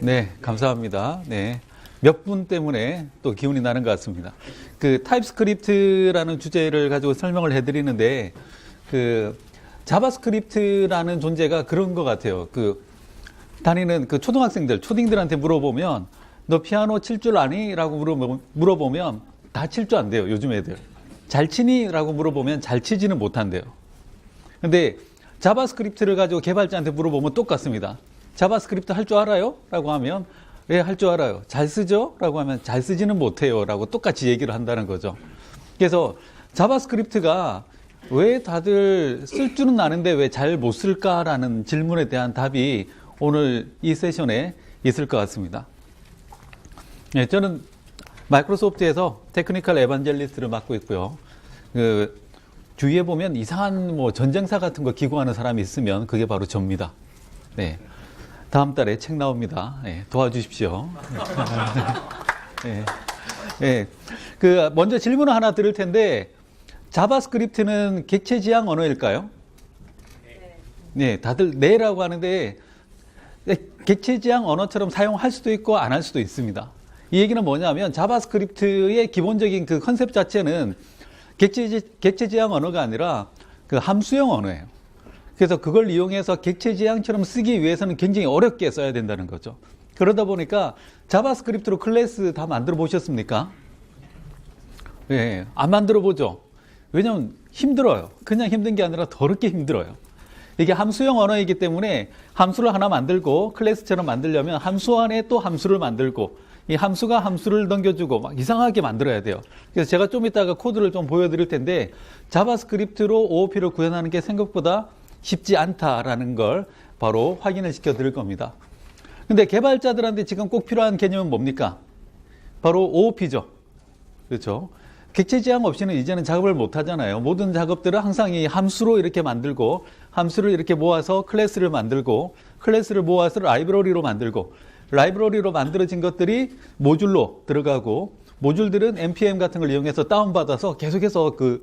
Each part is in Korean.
네, 감사합니다. 네. 몇 분 때문에 또 기운이 나는 것 같습니다. 그 타입스크립트라는 주제를 가지고 설명을 해드리는데, 그 자바스크립트라는 존재가 그런 것 같아요. 그 다니는 그 초등학생들, 초딩들한테 물어보면 너 피아노 칠 줄 아니? 라고 물어보면 다 칠 줄 안 돼요. 요즘 애들. 잘 치니? 라고 물어보면 잘 치지는 못한대요. 근데 자바스크립트를 가지고 개발자한테 물어보면 똑같습니다. 자바스크립트 할 줄 알아요? 라고 하면 네, 할 줄 알아요. 잘 쓰죠? 라고 하면 잘 쓰지는 못해요. 라고 똑같이 얘기를 한다는 거죠. 그래서 자바스크립트가 왜 다들 쓸 줄은 아는데 왜 잘 못 쓸까라는 질문에 대한 답이 오늘 이 세션에 있을 것 같습니다. 네, 저는 마이크로소프트에서 테크니컬 에반젤리스트를 맡고 있고요. 그 주위에 보면 이상한 뭐 전쟁사 같은 거 기고하는 사람이 있으면 그게 바로 접니다. 네. 다음 달에 책 나옵니다. 네, 도와주십시오. 네. 네. 그 먼저 질문을 하나 드릴 텐데 자바스크립트는 객체 지향 언어일까요? 네, 다들 네라고 하는데 객체 지향 언어처럼 사용할 수도 있고 안 할 수도 있습니다. 이 얘기는 뭐냐면 자바스크립트의 기본적인 그 컨셉 자체는 객체 지향 언어가 아니라 그 함수형 언어예요. 그래서 그걸 이용해서 객체 지향처럼 쓰기 위해서는 굉장히 어렵게 써야 된다는 거죠. 그러다 보니까 자바스크립트로 클래스 다 만들어 보셨습니까? 네, 안 만들어 보죠. 왜냐면 힘들어요. 그냥 힘든 게 아니라 더럽게 힘들어요. 이게 함수형 언어이기 때문에 함수를 하나 만들고 클래스처럼 만들려면 함수 안에 또 함수를 만들고 이 함수가 함수를 넘겨주고 막 이상하게 만들어야 돼요. 그래서 제가 좀 이따가 코드를 좀 보여드릴 텐데 자바스크립트로 OOP를 구현하는 게 생각보다 쉽지 않다라는 걸 바로 확인을 시켜 드릴 겁니다. 근데 개발자들한테 지금 꼭 필요한 개념은 뭡니까? 바로 OOP죠. 그렇죠? 객체 지향 없이는 이제는 작업을 못 하잖아요. 모든 작업들은 항상 이 함수로 이렇게 만들고 함수를 이렇게 모아서 클래스를 만들고 클래스를 모아서 라이브러리로 만들고 라이브러리로 만들어진 것들이 모듈로 들어가고 모듈들은 npm 같은 걸 이용해서 다운받아서 계속해서 그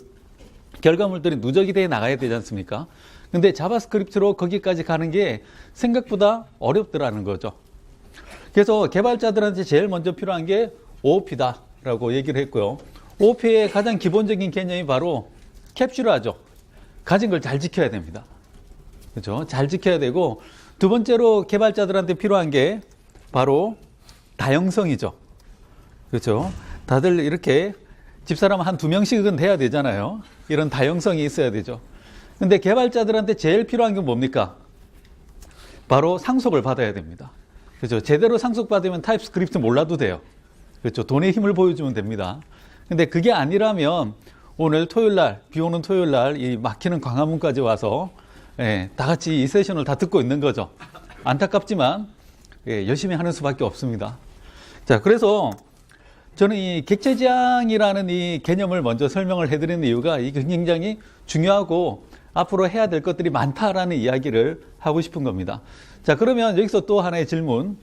결과물들이 누적이 돼 나가야 되지 않습니까? 근데 자바스크립트로 거기까지 가는 게 생각보다 어렵더라는 거죠. 그래서 개발자들한테 제일 먼저 필요한 게 OOP다라고 얘기를 했고요. OOP의 가장 기본적인 개념이 바로 캡슐화죠. 가진 걸 잘 지켜야 됩니다. 그렇죠? 잘 지켜야 되고 두 번째로 개발자들한테 필요한 게 바로 다형성이죠. 그렇죠? 다들 이렇게 집사람 한 2명씩은 돼야 되잖아요. 이런 다형성이 있어야 되죠. 근데 개발자들한테 제일 필요한 게 뭡니까? 바로 상속을 받아야 됩니다. 그렇죠? 제대로 상속받으면 타입스크립트 몰라도 돼요. 그렇죠? 돈의 힘을 보여주면 됩니다. 근데 그게 아니라면 오늘 토요일날, 비 오는 토요일날 이 막히는 광화문까지 와서 다 같이 이 세션을 다 듣고 있는 거죠. 안타깝지만 열심히 하는 수밖에 없습니다. 자, 그래서 저는 이 객체 지향이라는 이 개념을 먼저 설명을 해드리는 이유가 이게 굉장히 중요하고 앞으로 해야 될 것들이 많다라는 이야기를 하고 싶은 겁니다. 자, 그러면 여기서 또 하나의 질문.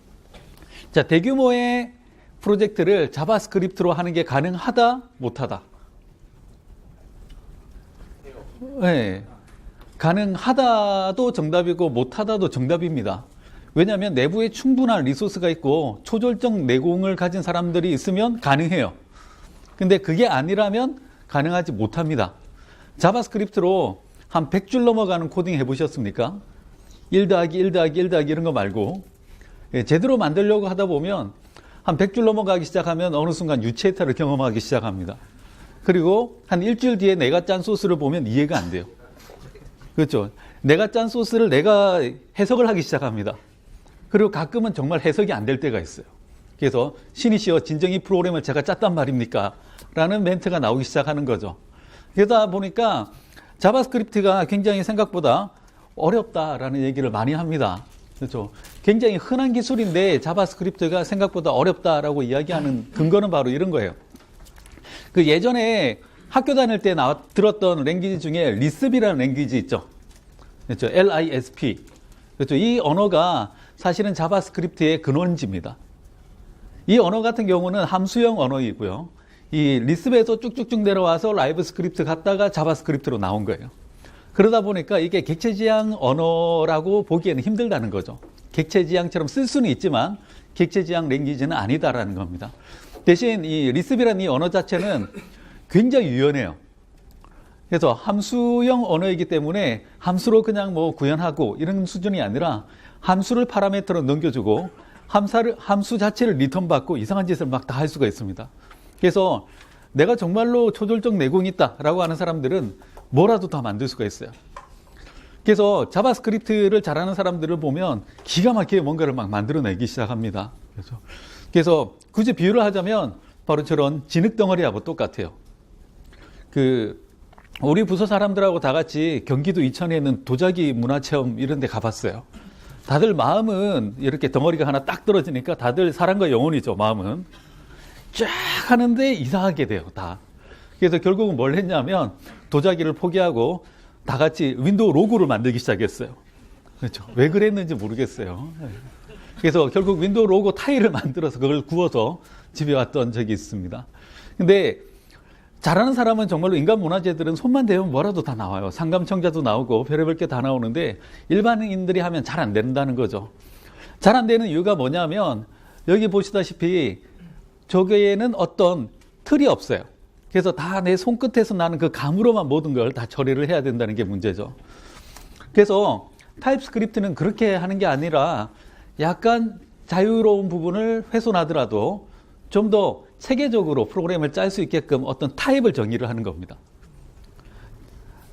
자, 대규모의 프로젝트를 자바스크립트로 하는 게 가능하다, 못하다? 네. 가능하다도 정답이고 못하다도 정답입니다. 왜냐하면 내부에 충분한 리소스가 있고 초절정 내공을 가진 사람들이 있으면 가능해요. 근데 그게 아니라면 가능하지 못합니다. 자바스크립트로 한 100줄 넘어가는 코딩 해보셨습니까? 1 더하기 1 더하기 1 더하기 이런 거 말고 제대로 만들려고 하다 보면 한 100줄 넘어가기 시작하면 어느 순간 유체이터를 경험하기 시작합니다. 그리고 한 일주일 뒤에 내가 짠 소스를 보면 이해가 안 돼요. 그렇죠? 내가 짠 소스를 내가 해석을 하기 시작합니다. 그리고 가끔은 정말 해석이 안 될 때가 있어요. 그래서 신이시여 진정 이 프로그램을 제가 짰단 말입니까? 라는 멘트가 나오기 시작하는 거죠. 그러다 보니까 자바스크립트가 굉장히 생각보다 어렵다라는 얘기를 많이 합니다. 그렇죠? 굉장히 흔한 기술인데 자바스크립트가 생각보다 어렵다라고 이야기하는 근거는 바로 이런 거예요. 그 예전에 학교 다닐 때 들었던 랭귀지 중에 리스비라는 랭귀지 있죠. 그렇죠? LISP. 그렇죠? 이 언어가 사실은 자바스크립트의 근원지입니다. 이 언어 같은 경우는 함수형 언어이고요. 이 리스브에서 쭉쭉쭉 내려와서 라이브 스크립트 갔다가 자바스크립트로 나온 거예요. 그러다 보니까 이게 객체 지향 언어라고 보기에는 힘들다는 거죠. 객체 지향처럼 쓸 수는 있지만 객체지향 랭귀지는 아니다라는 겁니다. 대신 이 리스비라는 이 언어 자체는 굉장히 유연해요. 그래서 함수형 언어이기 때문에 함수로 그냥 뭐 구현하고 이런 수준이 아니라 함수를 파라미터로 넘겨주고 함수 자체를 리턴 받고 이상한 짓을 막 다 할 수가 있습니다. 그래서 내가 정말로 초절정 내공이 있다라고 하는 사람들은 뭐라도 다 만들 수가 있어요. 그래서 자바스크립트를 잘하는 사람들을 보면 기가 막히게 뭔가를 막 만들어내기 시작합니다. 그래서 굳이 비유를 하자면 바로 저런 진흙덩어리하고 똑같아요. 우리 부서 사람들하고 다 같이 경기도 이천에 있는 도자기 문화체험 이런 데 가봤어요. 다들 마음은 이렇게 덩어리가 하나 딱 떨어지니까 다들 사랑과 영혼이죠, 마음은. 쫙 하는데 이상하게 돼요, 다. 그래서 결국은 뭘 했냐면 도자기를 포기하고 다 같이 윈도우 로고를 만들기 시작했어요. 그렇죠. 왜 그랬는지 모르겠어요. 그래서 결국 윈도우 로고 타일을 만들어서 그걸 구워서 집에 왔던 적이 있습니다. 근데 잘하는 사람은 정말로 인간 문화재들은 손만 대면 뭐라도 다 나와요. 상감청자도 나오고 별의별 게 다 나오는데 일반인들이 하면 잘 안 된다는 거죠. 잘 안 되는 이유가 뭐냐면 여기 보시다시피 저기에는 어떤 틀이 없어요. 그래서 다 내 손끝에서 나는 그 감으로만 모든 걸 다 처리를 해야 된다는 게 문제죠. 그래서 타입스크립트는 그렇게 하는 게 아니라 약간 자유로운 부분을 훼손하더라도 좀 더 체계적으로 프로그램을 짤 수 있게끔 어떤 타입을 정의를 하는 겁니다.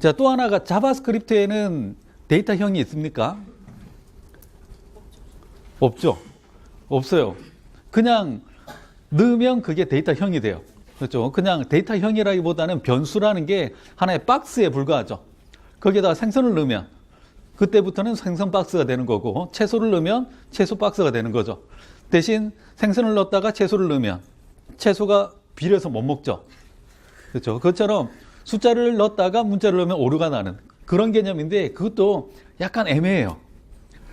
자, 또 하나가 자바스크립트에는 데이터형이 있습니까? 없죠. 없어요. 그냥 넣으면 그게 데이터형이 돼요. 그렇죠. 그냥 데이터형이라기보다는 변수라는 게 하나의 박스에 불과하죠. 거기에다가 생선을 넣으면 그때부터는 생선 박스가 되는 거고 채소를 넣으면 채소 박스가 되는 거죠. 대신 생선을 넣었다가 채소를 넣으면 채소가 비려서 못 먹죠. 그렇죠. 그것처럼 숫자를 넣었다가 문자를 넣으면 오류가 나는 그런 개념인데 그것도 약간 애매해요.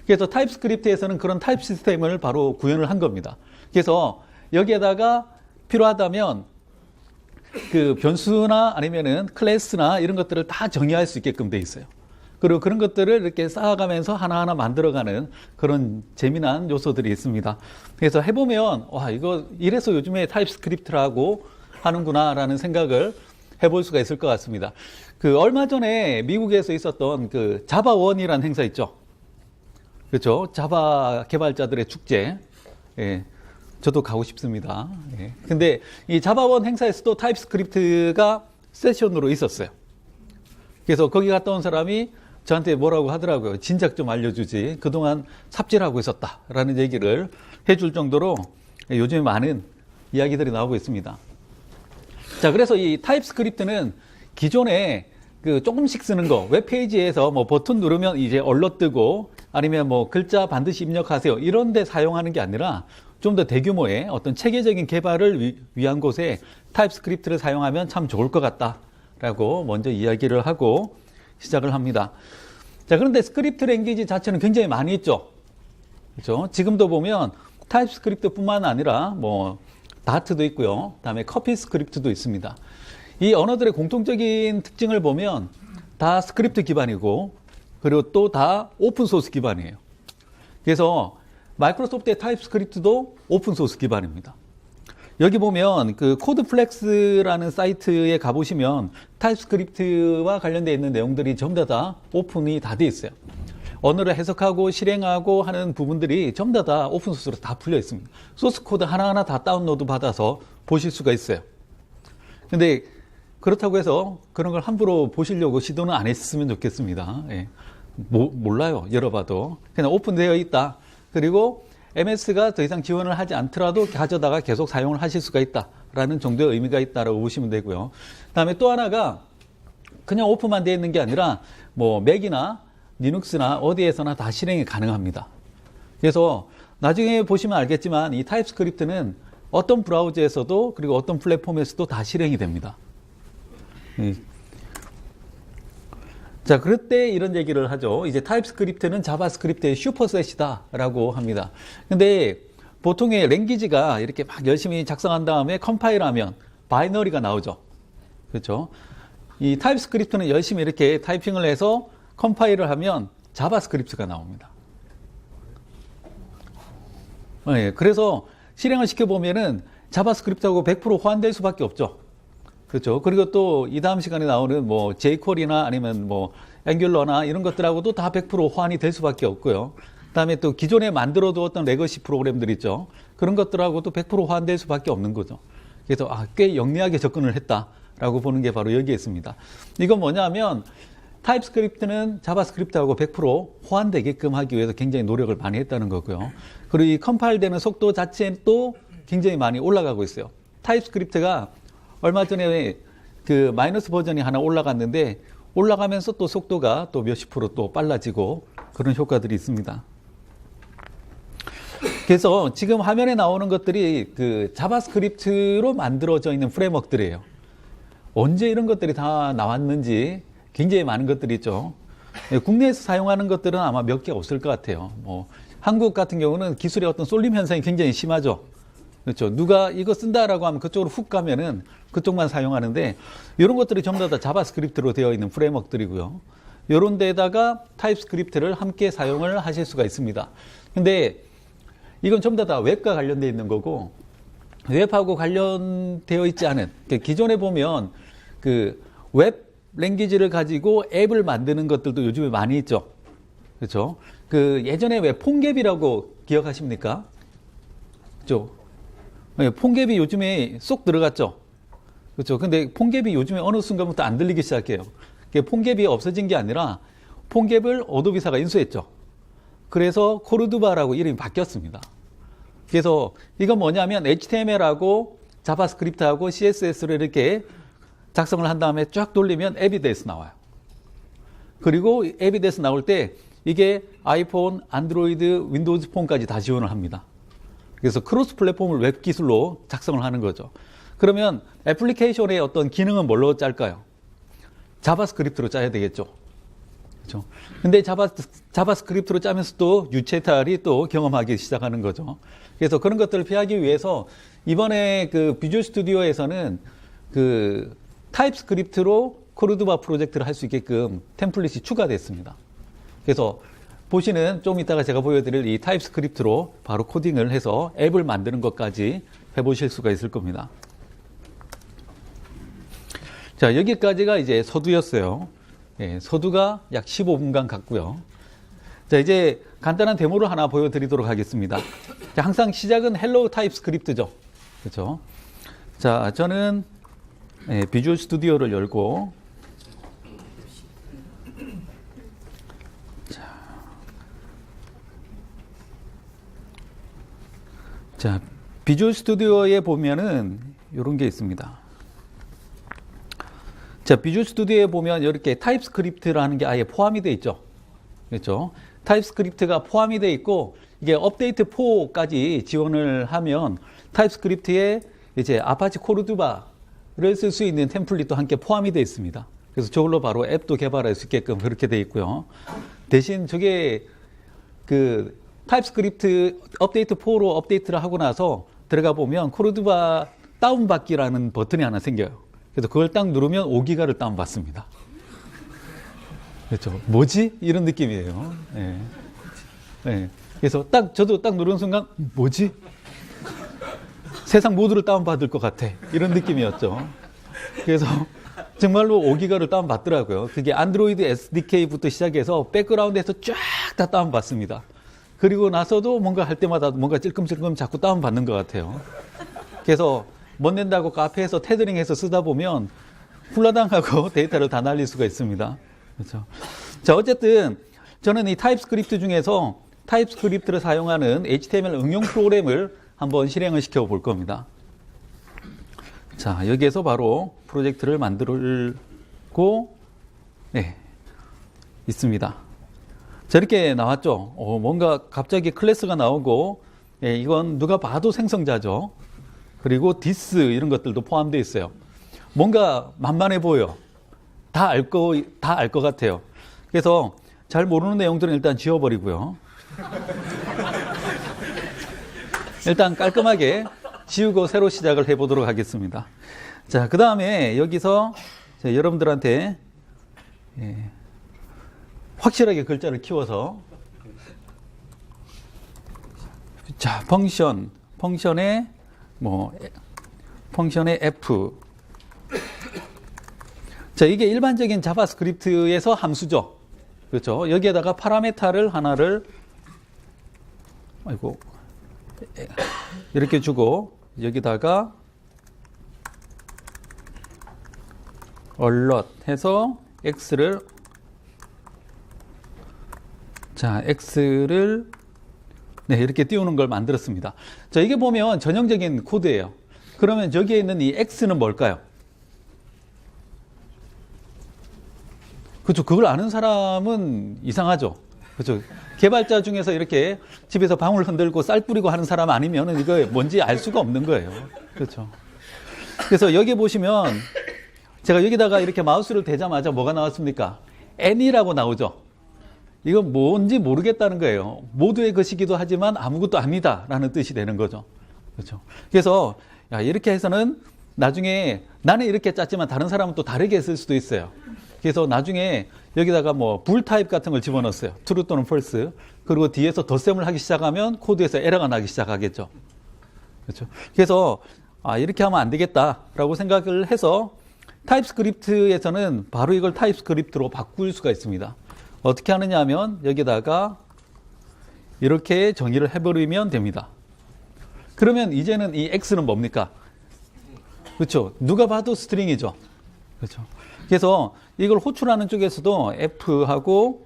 그래서 타입스크립트에서는 그런 타입 시스템을 바로 구현을 한 겁니다. 그래서 여기에다가 필요하다면 그 변수나 아니면은 클래스나 이런 것들을 다 정의할 수 있게끔 돼 있어요. 그리고 그런 것들을 이렇게 쌓아가면서 하나하나 만들어가는 그런 재미난 요소들이 있습니다. 그래서 해보면 와 이거 이래서 요즘에 타입스크립트라고 하는구나라는 생각을 해볼 수가 있을 것 같습니다. 얼마 전에 미국에서 있었던 그 자바원이라는 행사 있죠. 그렇죠. 자바 개발자들의 축제. 예. 저도 가고 싶습니다. 예. 근데 이 자바원 행사에서도 타입스크립트가 세션으로 있었어요. 그래서 거기 갔다 온 사람이 저한테 뭐라고 하더라고요. 진작 좀 알려주지. 그동안 삽질하고 있었다라는 얘기를 해줄 정도로 요즘에 많은 이야기들이 나오고 있습니다. 자, 그래서 이 타입스크립트는 기존에 조금씩 쓰는 거, 웹페이지에서 뭐 버튼 누르면 이제 얼럿 뜨고 아니면 뭐 글자 반드시 입력하세요. 이런 데 사용하는 게 아니라 좀 더 대규모의 어떤 체계적인 개발을 위한 곳에 타입스크립트를 사용하면 참 좋을 것 같다라고 먼저 이야기를 하고 시작을 합니다. 자, 그런데 스크립트 랭귀지 자체는 굉장히 많이 있죠. 그렇죠? 지금도 보면 타입스크립트뿐만 아니라 뭐 다트도 있고요. 그다음에 커피 스크립트도 있습니다. 이 언어들의 공통적인 특징을 보면 다 스크립트 기반이고 그리고 또 다 오픈 소스 기반이에요. 그래서 마이크로소프트의 타입스크립트도 오픈 소스 기반입니다. 여기 보면 그 코드플렉스라는 사이트에 가보시면 타입스크립트와 관련되어 있는 내용들이 전부 다 오픈이 다 돼 있어요. 언어를 해석하고 실행하고 하는 부분들이 전부 다 오픈소스로 다 풀려 있습니다. 소스 코드 하나하나 다 다운로드 받아서 보실 수가 있어요. 근데 그렇다고 해서 그런 걸 함부로 보시려고 시도는 안 했으면 좋겠습니다. 예. 몰라요. 열어봐도. 그냥 오픈되어 있다. 그리고 MS가 더 이상 지원을 하지 않더라도 가져다가 계속 사용을 하실 수가 있다라는 정도의 의미가 있다라고 보시면 되고요. 그다음에 또 하나가 그냥 오픈만 되어 있는 게 아니라 뭐 맥이나 리눅스나 어디에서나 다 실행이 가능합니다. 그래서 나중에 보시면 알겠지만 이 타입스크립트는 어떤 브라우저에서도 그리고 어떤 플랫폼에서도 다 실행이 됩니다. 자, 그럴 때 이런 얘기를 하죠. 이제 타입스크립트는 자바스크립트의 슈퍼셋이다라고 합니다. 근데 보통의 랭귀지가 이렇게 막 열심히 작성한 다음에 컴파일하면 바이너리가 나오죠. 그렇죠? 이 타입스크립트는 열심히 이렇게 타이핑을 해서 컴파일을 하면 자바스크립트가 나옵니다. 예, 그래서 실행을 시켜보면은 자바스크립트하고 100% 호환될 수밖에 없죠. 그렇죠. 그리고 또 이 다음 시간에 나오는 뭐 jQuery나 아니면 뭐 앵귤러나 이런 것들하고도 다 100% 호환이 될 수밖에 없고요. 그다음에 또 기존에 만들어두었던 레거시 프로그램들 있죠. 그런 것들하고도 100% 호환될 수밖에 없는 거죠. 그래서 꽤 영리하게 접근을 했다라고 보는 게 바로 여기에 있습니다. 이건 뭐냐면 타입스크립트는 자바스크립트하고 100% 호환되게끔 하기 위해서 굉장히 노력을 많이 했다는 거고요. 그리고 이 컴파일되는 속도 자체도 굉장히 많이 올라가고 있어요. 타입스크립트가 얼마 전에 그 마이너스 버전이 하나 올라갔는데 올라가면서 또 속도가 또 몇십 프로 또 빨라지고 그런 효과들이 있습니다. 그래서 지금 화면에 나오는 것들이 그 자바스크립트로 만들어져 있는 프레임워크들이에요. 언제 이런 것들이 다 나왔는지 굉장히 많은 것들이 있죠. 국내에서 사용하는 것들은 아마 몇 개 없을 것 같아요. 뭐 한국 같은 경우는 기술의 어떤 쏠림 현상이 굉장히 심하죠. 그렇죠. 누가 이거 쓴다라고 하면 그쪽으로 훅 가면은 그쪽만 사용하는데 이런 것들이 전부 다 자바스크립트로 되어 있는 프레임워크들이고요. 이런 데다가 타입스크립트를 함께 사용을 하실 수가 있습니다. 근데 이건 전부 다 웹과 관련되어 있는 거고 웹하고 관련되어 있지 않은 기존에 보면 그 웹 랭귀지를 가지고 앱을 만드는 것들도 요즘에 많이 있죠. 그렇죠. 그 예전에 왜 폰갭이라고 기억하십니까? 그렇죠. 폰갭이 요즘에 쏙 들어갔죠. 그렇죠. 근데 폰갭이 요즘에 어느 순간부터 안 들리기 시작해요. 폰갭이 없어진 게 아니라 폰갭을 어도비사가 인수했죠. 그래서 코르두바라고 이름이 바뀌었습니다. 그래서 이건 뭐냐면 HTML하고 자바스크립트하고 CSS를 이렇게 작성을 한 다음에 쫙 돌리면 에비데스 나와요. 그리고 에비데스 나올 때 이게 아이폰, 안드로이드, 윈도우즈 폰까지 다 지원을 합니다. 그래서 크로스 플랫폼을 웹 기술로 작성을 하는 거죠. 그러면 애플리케이션의 어떤 기능은 뭘로 짤까요? 자바스크립트로 짜야 되겠죠. 그렇죠. 근데 자바스크립트로 짜면서 또 유체탈이 또 경험하기 시작하는 거죠. 그래서 그런 것들을 피하기 위해서 이번에 그 비주얼 스튜디오에서는 그 타입스크립트로 코르두바 프로젝트를 할 수 있게끔 템플릿이 추가됐습니다. 그래서 보시는 좀 이따가 제가 보여드릴 이 타입스크립트로 바로 코딩을 해서 앱을 만드는 것까지 해보실 수가 있을 겁니다. 자, 여기까지가 이제 서두였어요. 예, 서두가 약 15분간 갔고요. 자, 이제 간단한 데모를 하나 보여드리도록 하겠습니다. 자, 항상 시작은 헬로우 타입스크립트죠. 그렇죠? 자, 저는 비주얼 스튜디오를 열고 자, 비주얼 스튜디오에 보면은 이런 게 있습니다. 자, 비주얼 스튜디오에 보면 이렇게 타입스크립트라는 게 아예 포함이 되어 있죠. 그렇죠? 타입스크립트가 포함이 되어 있고 이게 업데이트 4까지 지원을 하면 타입스크립트에 이제 아파치 코르두바를 쓸 수 있는 템플릿도 함께 포함이 되어 있습니다. 그래서 저걸로 바로 앱도 개발할 수 있게끔 그렇게 되어 있고요. 대신 저게 그 타입스크립트 업데이트 4로 업데이트를 하고 나서 들어가 보면 코르두바 다운받기라는 버튼이 하나 생겨요. 그래서 그걸 딱 누르면 5기가를 다운받습니다. 그렇죠. 뭐지? 이런 느낌이에요. 네. 네. 그래서 저도 딱 누르는 순간, 뭐지? 세상 모두를 다운받을 것 같아. 이런 느낌이었죠. 그래서 정말로 5기가를 다운받더라고요. 그게 안드로이드 SDK부터 시작해서 백그라운드에서 쫙 다 다운받습니다. 그리고 나서도 뭔가 할 때마다 뭔가 찔끔찔끔 자꾸 다운받는 것 같아요. 그래서 못 낸다고 카페에서 테더링해서 쓰다 보면 훌라당하고 데이터를 다 날릴 수가 있습니다. 그렇죠. 자, 어쨌든 저는 이 타입스크립트 중에서 타입스크립트를 사용하는 HTML 응용 프로그램을 한번 실행을 시켜 볼 겁니다. 자, 여기에서 바로 프로젝트를 만들고 네, 있습니다. 자, 이렇게 나왔죠. 뭔가 갑자기 클래스가 나오고 이건 누가 봐도 생성자죠. 그리고 디스 이런 것들도 포함되어 있어요. 뭔가 만만해 보여. 다 알 것 같아요. 그래서 잘 모르는 내용들은 일단 지워버리고요. 일단 깔끔하게 지우고 새로 시작을 해보도록 하겠습니다. 자, 그 다음에 여기서 여러분들한테 확실하게 글자를 키워서 자, 펑션의 F. 자, 이게 일반적인 자바스크립트에서 함수죠. 그렇죠. 여기에다가 파라메타를 하나를, 이렇게 주고, 여기다가 alert 해서 x를 네, 이렇게 띄우는 걸 만들었습니다. 자, 이게 보면 전형적인 코드예요. 그러면 저기에 있는 이 x는 뭘까요? 그렇죠. 그걸 아는 사람은 이상하죠. 그렇죠. 개발자 중에서 이렇게 집에서 방울 흔들고 쌀 뿌리고 하는 사람 아니면 이거 뭔지 알 수가 없는 거예요. 그렇죠. 그래서 여기 보시면 제가 여기다가 이렇게 마우스를 대자마자 뭐가 나왔습니까? N이라고 나오죠. 이건 뭔지 모르겠다는 거예요. 모두의 것이기도 하지만 아무것도 아니다라는 뜻이 되는 거죠. 그렇죠. 그래서 이렇게 해서는 나중에 나는 이렇게 짰지만 다른 사람은 또 다르게 쓸 수도 있어요. 그래서 나중에 여기다가 불 타입 같은 걸 집어넣었어요. true 또는 false. 그리고 뒤에서 덧셈을 하기 시작하면 코드에서 에러가 나기 시작하겠죠. 그렇죠. 그래서 이렇게 하면 안 되겠다라고 생각을 해서 타입스크립트에서는 바로 이걸 타입스크립트로 바꿀 수가 있습니다. 어떻게 하느냐 하면 여기다가 이렇게 정의를 해버리면 됩니다. 그러면 이제는 이 X는 뭡니까? 그렇죠. 누가 봐도 스트링이죠. 그렇죠. 그래서 이걸 호출하는 쪽에서도 F하고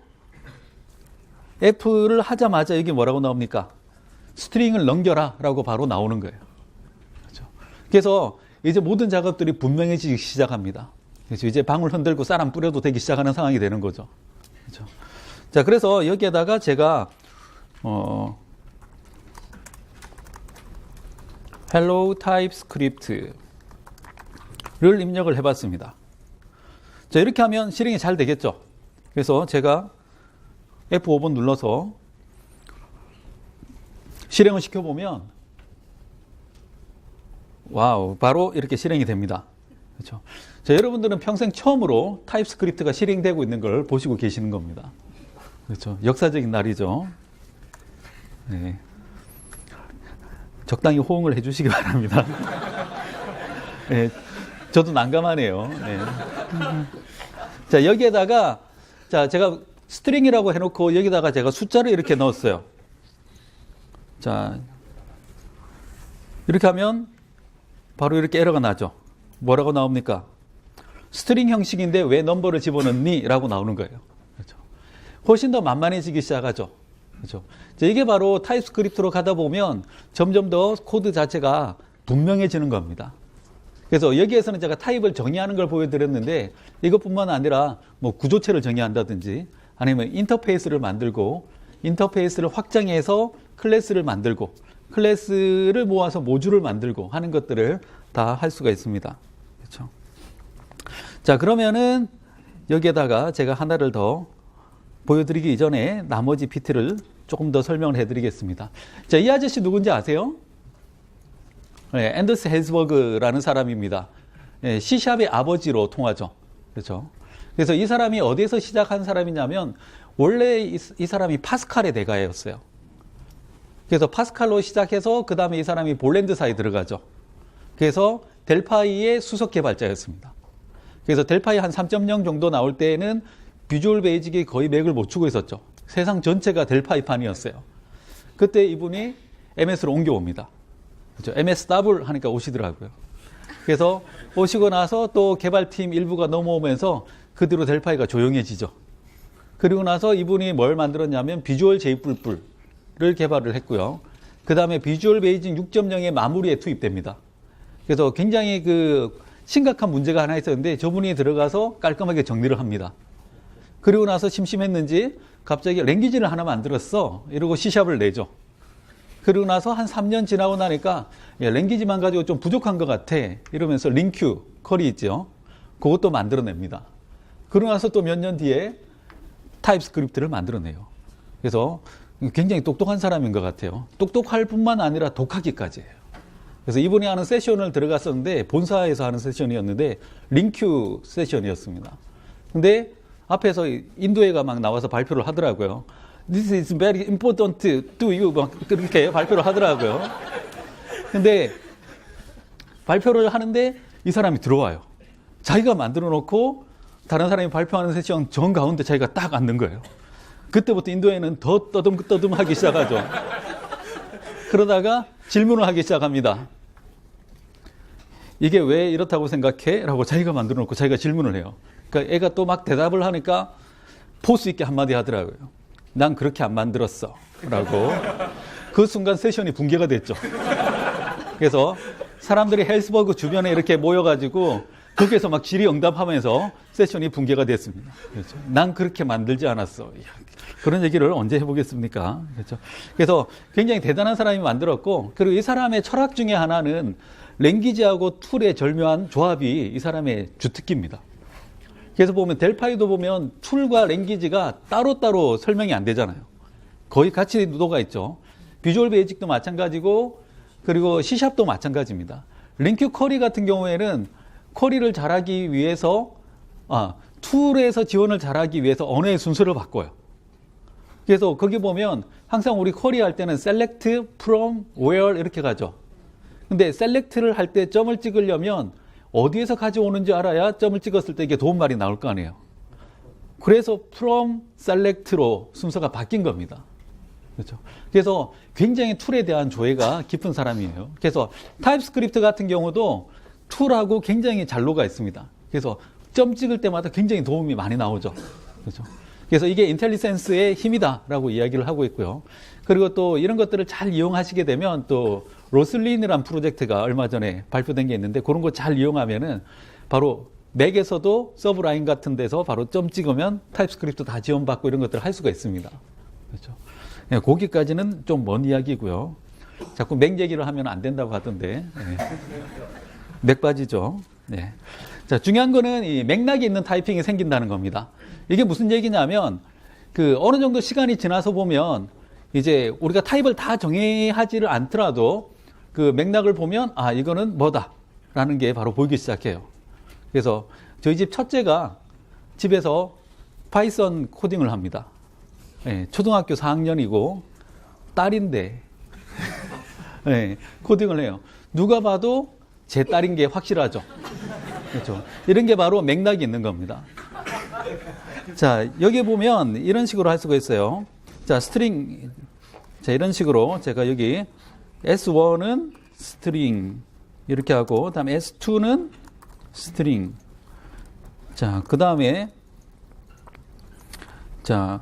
F를 하자마자 여기 뭐라고 나옵니까? 스트링을 넘겨라 라고 바로 나오는 거예요. 그렇죠. 그래서 이제 모든 작업들이 분명해지기 시작합니다. 그렇죠. 이제 방울 흔들고 쌀 안 뿌려도 되기 시작하는 상황이 되는 거죠. 그렇죠. 자, 그래서 여기에다가 제가 hello TypeScript를 입력을 해봤습니다. 자, 이렇게 하면 실행이 잘 되겠죠. 그래서 제가 F5번 눌러서 실행을 시켜보면 와우, 바로 이렇게 실행이 됩니다. 그렇죠. 자, 여러분들은 평생 처음으로 타입스크립트가 실행되고 있는 걸 보시고 계시는 겁니다. 그렇죠. 역사적인 날이죠. 네. 적당히 호응을 해주시기 바랍니다. 네. 저도 난감하네요. 네. 자, 여기에다가 제가 스트링이라고 해놓고 여기다가 제가 숫자를 이렇게 넣었어요. 자, 이렇게 하면 바로 이렇게 에러가 나죠. 뭐라고 나옵니까? 스트링 형식인데 왜 넘버를 집어넣니? 라고 나오는 거예요. 그렇죠. 훨씬 더 만만해지기 시작하죠. 그렇죠. 이게 바로 타입스크립트로 가다 보면 점점 더 코드 자체가 분명해지는 겁니다. 그래서 여기에서는 제가 타입을 정의하는 걸 보여드렸는데 이것뿐만 아니라 구조체를 정의한다든지 아니면 인터페이스를 만들고 인터페이스를 확장해서 클래스를 만들고 클래스를 모아서 모듈을 만들고 하는 것들을 다 할 수가 있습니다. 그렇죠. 자, 그러면은 여기에다가 제가 하나를 더 보여드리기 이전에 나머지 PT를 조금 더 설명을 해드리겠습니다. 자, 이 아저씨 누군지 아세요? 네, 앤더스 헬스버그라는 사람입니다. 네, C샵의 아버지로 통하죠. 그렇죠. 그래서 이 사람이 어디에서 시작한 사람이냐면 원래 이 사람이 파스칼의 대가였어요. 그래서 파스칼로 시작해서 그 다음에 이 사람이 볼랜드사에 들어가죠. 그래서 델파이의 수석 개발자였습니다. 그래서 델파이 한 3.0 정도 나올 때에는 비주얼 베이직이 거의 맥을 못 추고 있었죠. 세상 전체가 델파이판이었어요. 그때 이분이 MS로 옮겨옵니다. 그렇죠. MS 더블 하니까 오시더라고요. 그래서 오시고 나서 또 개발팀 일부가 넘어오면서 그 뒤로 델파이가 조용해지죠. 그리고 나서 이분이 뭘 만들었냐면 비주얼 J++를 개발을 했고요. 그 다음에 비주얼 베이직 6.0의 마무리에 투입됩니다. 그래서 굉장히 심각한 문제가 하나 있었는데 저분이 들어가서 깔끔하게 정리를 합니다. 그리고 나서 심심했는지 갑자기 랭귀지를 하나 만들었어. 이러고 C샵을 내죠. 그리고 나서 한 3년 지나고 나니까 랭귀지만 가지고 좀 부족한 것 같아. 이러면서 링큐, 컬이 있죠. 그것도 만들어냅니다. 그러고 나서 또 몇 년 뒤에 타입스크립트를 만들어내요. 그래서 굉장히 똑똑한 사람인 것 같아요. 똑똑할 뿐만 아니라 독하기까지 해요. 그래서 이분이 하는 세션을 들어갔었는데 본사에서 하는 세션이었는데 링큐 세션이었습니다. 근데 앞에서 인도애가 막 나와서 발표를 하더라고요. This is very important to you. 막 그렇게 발표를 하더라고요. 근데 발표를 하는데 이 사람이 들어와요. 자기가 만들어 놓고 다른 사람이 발표하는 세션 정 가운데 자기가 딱 앉는 거예요. 그때부터 인도에는 더 떠듬하기 시작하죠. 그러다가 질문을 하기 시작합니다. 이게 왜 이렇다고 생각해? 라고 자기가 만들어 놓고 자기가 질문을 해요. 그러니까 애가 또 막 대답을 하니까 포스 있게 한마디 하더라고요. 난 그렇게 안 만들었어. 라고. 그 순간 세션이 붕괴가 됐죠. 그래서 사람들이 헬스버그 주변에 이렇게 모여가지고 거기에서 막 질의응답하면서 세션이 붕괴가 됐습니다. 그렇죠. 난 그렇게 만들지 않았어. 이야, 그런 얘기를 언제 해보겠습니까? 그렇죠. 그래서 굉장히 대단한 사람이 만들었고, 그리고 이 사람의 철학 중에 하나는 랭귀지하고 툴의 절묘한 조합이 이 사람의 주특기입니다. 그래서 보면 델파이도 보면 툴과 랭귀지가 따로따로 설명이 안 되잖아요. 거의 같이 녹아 있죠. 비주얼 베이직도 마찬가지고, 그리고 C샵도 마찬가지입니다. 링큐 쿼리 같은 경우에는 쿼리를 잘하기 위해서 툴에서 지원을 잘하기 위해서 언어의 순서를 바꿔요. 그래서 거기 보면 항상 우리 쿼리 할 때는 select, from, where 이렇게 가죠. 근데 select를 할 때 점을 찍으려면 어디에서 가져오는지 알아야 점을 찍었을 때 이게 도움말이 나올 거 아니에요. 그래서 from, select로 순서가 바뀐 겁니다. 그렇죠. 그래서 굉장히 툴에 대한 조예가 깊은 사람이에요. 그래서 타입스크립트 같은 경우도 툴하고 굉장히 잘 녹아 있습니다. 그래서 점 찍을 때마다 굉장히 도움이 많이 나오죠. 그렇죠. 그래서 이게 인텔리센스의 힘이다라고 이야기를 하고 있고요. 그리고 또 이런 것들을 잘 이용하시게 되면 또 로슬린이라는 프로젝트가 얼마 전에 발표된 게 있는데 그런 거 잘 이용하면은 바로 맥에서도 서브라인 같은 데서 바로 점 찍으면 타입스크립트 다 지원받고 이런 것들을 할 수가 있습니다. 그렇죠. 네, 거기까지는 좀 먼 이야기고요. 자꾸 맥 얘기를 하면 안 된다고 하던데. 네. 맥 빠지죠. 네. 자, 중요한 거는 이 맥락이 있는 타이핑이 생긴다는 겁니다. 이게 무슨 얘기냐면 그 어느 정도 시간이 지나서 보면 이제 우리가 타입을 다 정의하지를 않더라도 그 맥락을 보면 이거는 뭐다라는 게 바로 보이기 시작해요. 그래서 저희 집 첫째가 집에서 파이썬 코딩을 합니다. 네, 초등학교 4학년이고 딸인데 네, 코딩을 해요. 누가 봐도 제 딸인 게 확실하죠. 그렇죠. 이런 게 바로 맥락이 있는 겁니다. 자, 여기 보면 이런 식으로 할 수가 있어요. 자, 스트링. 자, 이런 식으로 제가 여기 S1은 스트링 이렇게 하고, 그다음에 S2는 스트링. 자, 그 다음에 자,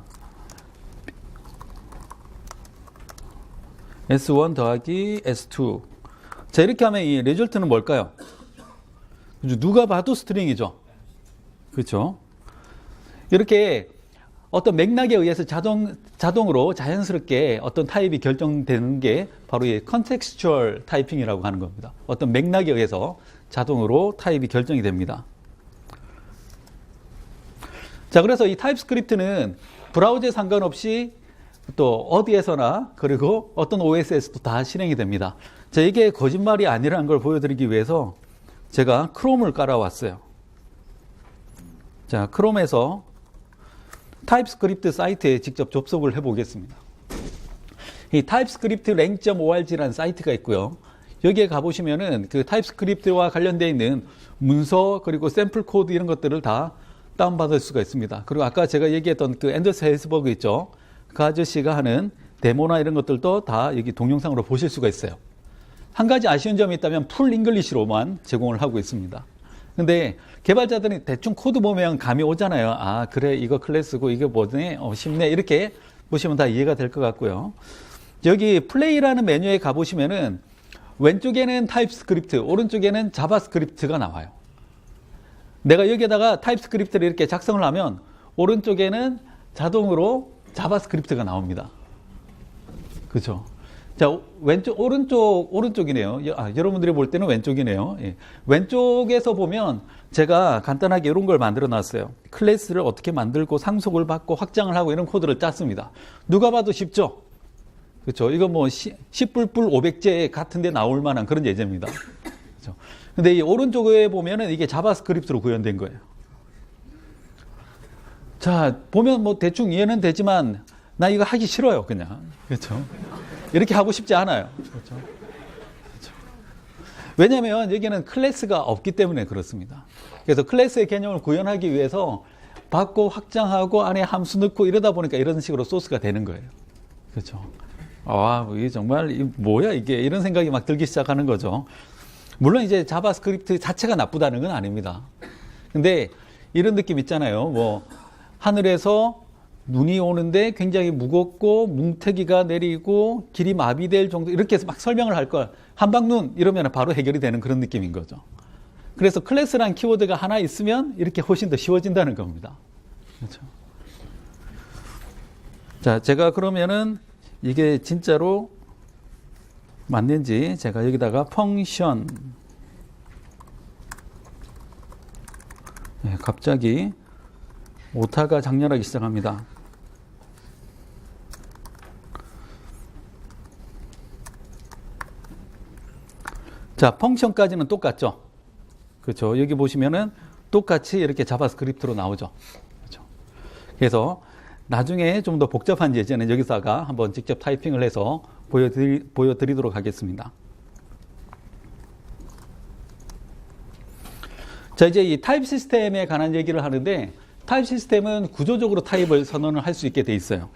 S1 더하기 S2. 자, 이렇게 하면 이 리졸트는 뭘까요? 누가 봐도 스트링이죠. 그렇죠? 이렇게 어떤 맥락에 의해서 자동으로 자연스럽게 어떤 타입이 결정되는 게 바로 이 컨텍스추얼 타이핑이라고 하는 겁니다. 어떤 맥락에 의해서 자동으로 타입이 결정이 됩니다. 자, 그래서 이 타입스크립트는 브라우저에 상관없이 또 어디에서나 그리고 어떤 OS에서도 다 실행이 됩니다. 자, 이게 거짓말이 아니라는 걸 보여드리기 위해서 제가 크롬을 깔아왔어요. 자, 크롬에서 타입스크립트 사이트에 직접 접속을 해보겠습니다. 이 타입스크립트 랭.org라는 사이트가 있고요. 여기에 가보시면은 그 타입스크립트와 관련되어 있는 문서 그리고 샘플 코드 이런 것들을 다 다운받을 수가 있습니다. 그리고 아까 제가 얘기했던 그 앤더스 헬스버그 있죠. 그 아저씨가 하는 데모나 이런 것들도 다 여기 동영상으로 보실 수가 있어요. 한 가지 아쉬운 점이 있다면 풀 잉글리시로만 제공을 하고 있습니다. 근데 개발자들이 대충 코드 보면 감이 오잖아요. 그래, 이거 클래스고 이게 뭐네, 쉽네, 이렇게 보시면 다 이해가 될 것 같고요. 여기 플레이라는 메뉴에 가보시면은 왼쪽에는 타입스크립트, 오른쪽에는 자바스크립트가 나와요. 내가 여기에다가 타입스크립트를 이렇게 작성을 하면 오른쪽에는 자동으로 자바스크립트가 나옵니다. 그렇죠? 자, 오른쪽이네요. 여러분들이 볼 때는 왼쪽이네요. 예. 왼쪽에서 보면 제가 간단하게 이런 걸 만들어 놨어요. 클래스를 어떻게 만들고 상속을 받고 확장을 하고 이런 코드를 짰습니다. 누가 봐도 쉽죠? 그렇죠? 이거 뭐 10불불 500제 같은 데 나올 만한 그런 예제입니다. 그렇죠? 근데 이 오른쪽에 보면은 이게 자바스크립트로 구현된 거예요. 자, 보면 뭐 대충 이해는 되지만 나 이거 하기 싫어요, 그냥. 그렇죠? 이렇게 하고 싶지 않아요. 그렇죠? 그렇죠? 왜냐하면 여기는 클래스가 없기 때문에 그렇습니다. 그래서 클래스의 개념을 구현하기 위해서 받고 확장하고 안에 함수 넣고 이러다 보니까 이런 식으로 소스가 되는 거예요. 그렇죠? 아, 이게 정말 뭐야 이게 이런 생각이 막 들기 시작하는 거죠. 물론 이제 자바스크립트 자체가 나쁘다는 건 아닙니다. 근데 이런 느낌 있잖아요. 뭐 하늘에서 눈이 오는데 굉장히 무겁고 뭉태기가 내리고 길이 마비될 정도 이렇게 해서 막 설명을 할 걸 한방눈 이러면 바로 해결이 되는 그런 느낌인 거죠. 그래서 클래스란 키워드가 하나 있으면 이렇게 훨씬 더 쉬워진다는 겁니다. 그렇죠? 자, 제가 그러면은 이게 진짜로 맞는지 제가 여기다가 펑션 네, 갑자기 오타가 장렬하기 시작합니다. 자, 펑션까지는 똑같죠. 그렇죠. 여기 보시면은 똑같이 이렇게 자바스크립트로 나오죠. 그렇죠. 그래서 나중에 좀 더 복잡한 예제는 여기다가 한번 직접 타이핑을 해서 보여드리도록 하겠습니다. 자, 이제 이 타입 시스템에 관한 얘기를 하는데 타입 시스템은 구조적으로 타입을 선언을 할 수 있게 돼 있어요.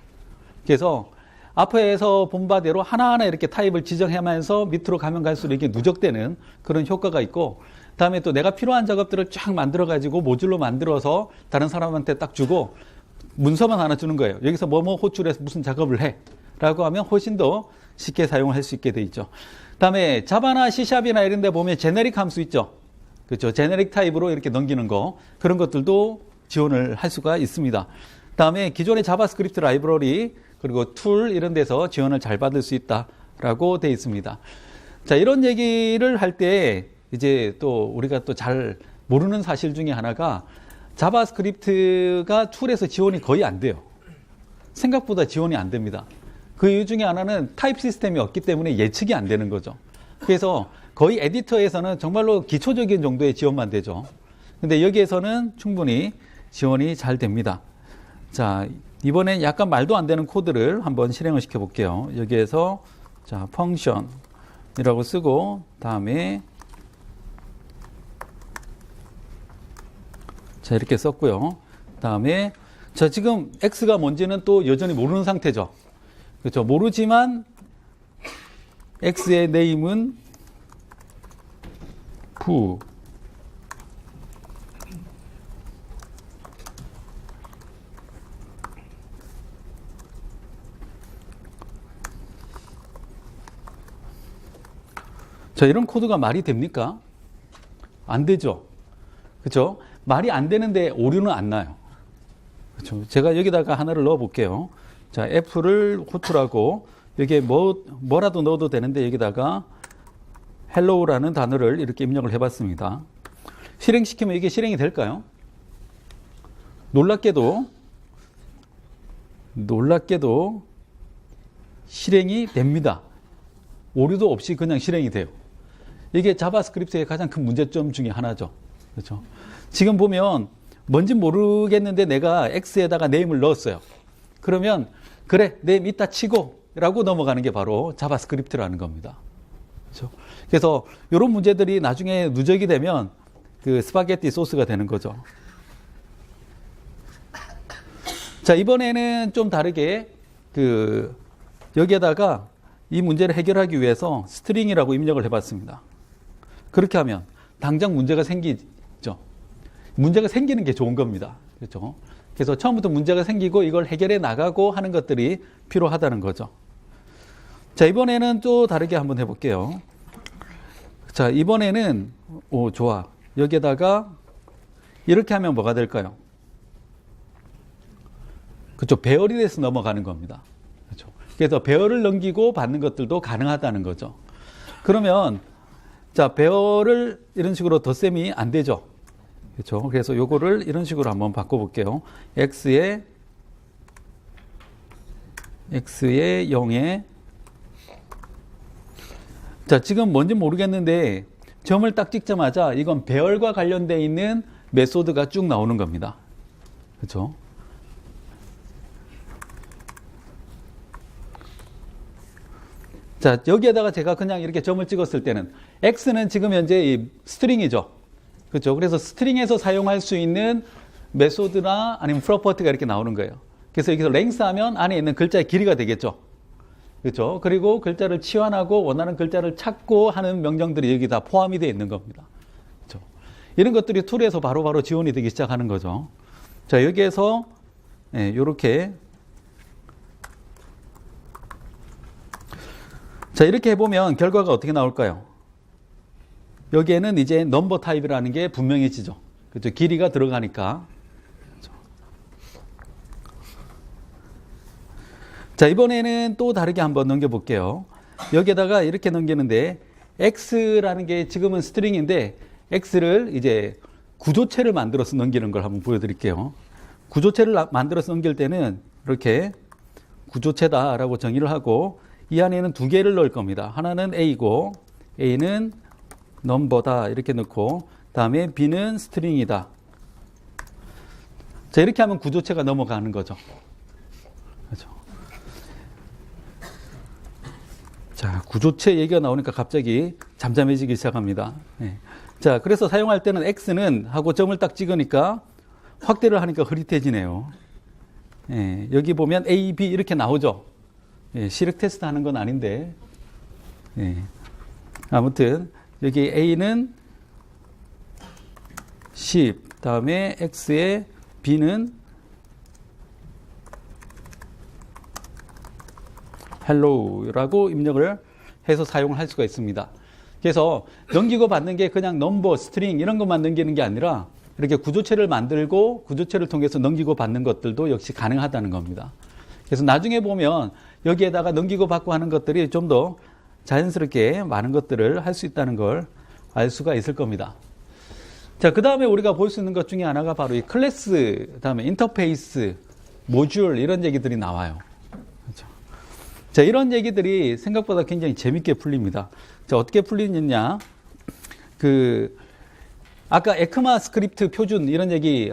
그래서 앞에서 본 바대로 하나하나 이렇게 타입을 지정하면서 밑으로 가면 갈수록 이게 누적되는 그런 효과가 있고 다음에 또 내가 필요한 작업들을 쫙 만들어 가지고 모듈로 만들어서 다른 사람한테 딱 주고 문서만 하나 주는 거예요. 여기서 뭐뭐 호출해서 무슨 작업을 해 라고 하면 훨씬 더 쉽게 사용을 할 수 있게 돼 있죠. 다음에 자바나 C샵이나 이런 데 보면 제네릭 함수 있죠. 그렇죠. 제네릭 타입으로 이렇게 넘기는 거 그런 것들도 지원을 할 수가 있습니다. 다음에 기존의 자바스크립트 라이브러리 그리고 툴 이런 데서 지원을 잘 받을 수 있다라고 돼 있습니다. 자, 이런 얘기를 할 때 이제 또 우리가 또 잘 모르는 사실 중에 하나가 자바스크립트가 툴에서 지원이 거의 안 돼요. 생각보다 지원이 안 됩니다. 그 이유 중에 하나는 타입 시스템이 없기 때문에 예측이 안 되는 거죠. 그래서 거의 에디터에서는 정말로 기초적인 정도의 지원만 되죠. 근데 여기에서는 충분히 지원이 잘 됩니다. 자, 이번엔 약간 말도 안 되는 코드를 한번 실행을 시켜 볼게요. 여기에서 자, 펑션이라고 쓰고 다음에 자, 이렇게 썼고요. 다음에 자, 지금 x가 뭔지는 또 여전히 모르는 상태죠. 그렇죠. 모르지만 x의 네임은 부 자, 이런 코드가 말이 됩니까? 안 되죠. 그렇죠? 말이 안 되는데 오류는 안 나요. 그렇죠? 제가 여기다가 하나를 넣어 볼게요. 자, F를 호출하고 여기에 뭐라도 넣어도 되는데 여기다가 hello라는 단어를 이렇게 입력을 해 봤습니다. 실행시키면 이게 실행이 될까요? 놀랍게도 실행이 됩니다. 오류도 없이 그냥 실행이 돼요. 이게 자바스크립트의 가장 큰 문제점 중에 하나죠. 그렇죠? 지금 보면 뭔지 모르겠는데 내가 X에다가 네임을 넣었어요. 그러면 그래, 네임 이따 치고 라고 넘어가는 게 바로 자바스크립트라는 겁니다. 그렇죠? 그래서 이런 문제들이 나중에 누적이 되면 그 스파게티 소스가 되는 거죠. 자, 이번에는 좀 다르게 여기에다가 이 문제를 해결하기 위해서 스트링이라고 입력을 해봤습니다. 그렇게 하면 당장 문제가 생기죠. 문제가 생기는 게 좋은 겁니다. 그렇죠? 그래서 처음부터 문제가 생기고 이걸 해결해 나가고 하는 것들이 필요하다는 거죠. 자, 이번에는 또 다르게 한번 해볼게요. 자, 이번에는 좋아. 여기에다가 이렇게 하면 뭐가 될까요? 그렇죠. 배열이 돼서 넘어가는 겁니다. 그렇죠. 그래서 배열을 넘기고 받는 것들도 가능하다는 거죠. 그러면 자, 배열을 이런 식으로 덧셈이 안 되죠. 그렇죠. 그래서 요거를 이런 식으로 한번 바꿔볼게요. x의 0에 자, 지금 뭔지 모르겠는데 점을 딱 찍자마자 이건 배열과 관련되어 있는 메소드가 쭉 나오는 겁니다. 그렇죠. 자, 여기에다가 제가 그냥 이렇게 점을 찍었을 때는 X는 지금 현재 이 스트링이죠. 그렇죠? 그래서 스트링에서 사용할 수 있는 메소드나 아니면 프로퍼티가 이렇게 나오는 거예요. 그래서 여기서 length 하면 안에 있는 글자의 길이가 되겠죠. 그렇죠? 그리고 글자를 치환하고 원하는 글자를 찾고 하는 명령들이 여기 다 포함이 되어 있는 겁니다. 그렇죠? 이런 것들이 툴에서 바로바로 지원이 되기 시작하는 거죠. 자, 여기에서 이렇게 자, 이렇게 해보면 결과가 어떻게 나올까요? 여기에는 이제 넘버 타입이라는 게 분명해지죠. 그렇죠? 길이가 들어가니까. 그렇죠? 자, 이번에는 또 다르게 한번 넘겨볼게요. 여기에다가 이렇게 넘기는데 X라는 게 지금은 스트링인데 X를 이제 구조체를 만들어서 넘기는 걸 한번 보여드릴게요. 구조체를 만들어서 넘길 때는 이렇게 구조체다라고 정의를 하고 이 안에는 두 개를 넣을 겁니다. 하나는 A고 A는 넘버다 이렇게 넣고 다음에 B는 스트링이다. 자, 이렇게 하면 구조체가 넘어가는 거죠. 그렇죠? 자, 구조체 얘기가 나오니까 갑자기 잠잠해지기 시작합니다. 네. 자, 그래서 사용할 때는 X는 하고 점을 딱 찍으니까 확대를 하니까 흐릿해지네요. 네. 여기 보면 A, B 이렇게 나오죠. 예, 시력 테스트 하는 건 아닌데. 예. 아무튼 여기 A는 10, 다음에 X에 B는 hello라고 입력을 해서 사용을 할 수가 있습니다. 그래서 넘기고 받는 게 그냥 넘버, 스트링 이런 것만 넘기는 게 아니라 이렇게 구조체를 만들고 구조체를 통해서 넘기고 받는 것들도 역시 가능하다는 겁니다. 그래서 나중에 보면 여기에다가 넘기고 받고 하는 것들이 좀 더 자연스럽게 많은 것들을 할 수 있다는 걸 알 수가 있을 겁니다. 자, 그 다음에 우리가 볼 수 있는 것 중에 하나가 바로 이 클래스, 그 다음에 인터페이스, 모듈 이런 얘기들이 나와요. 그렇죠? 자, 이런 얘기들이 생각보다 굉장히 재밌게 풀립니다. 자, 어떻게 풀리느냐? 아까 에크마 스크립트 표준 이런 얘기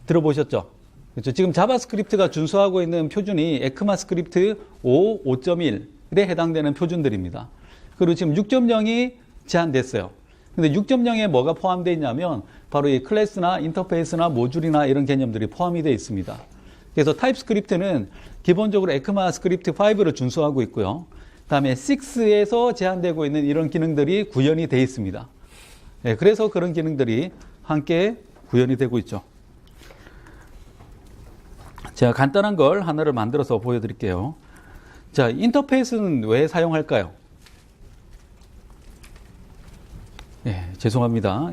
들어보셨죠? 그렇죠? 지금 자바스크립트가 준수하고 있는 표준이 에크마 스크립트 5, 5.1에 해당되는 표준들입니다. 그리고 지금 6.0이 제한됐어요. 근데 6.0에 뭐가 포함되어 있냐면 바로 이 클래스나 인터페이스나 모듈이나 이런 개념들이 포함이 되어 있습니다. 그래서 타입스크립트는 기본적으로 에크마 스크립트 5를 준수하고 있고요. 다음에 6에서 제한되고 있는 이런 기능들이 구현이 되어 있습니다. 네, 그래서 그런 기능들이 함께 구현이 되고 있죠. 제가 간단한 걸 하나를 만들어서 보여드릴게요. 자, 인터페이스는 왜 사용할까요? 예, 죄송합니다.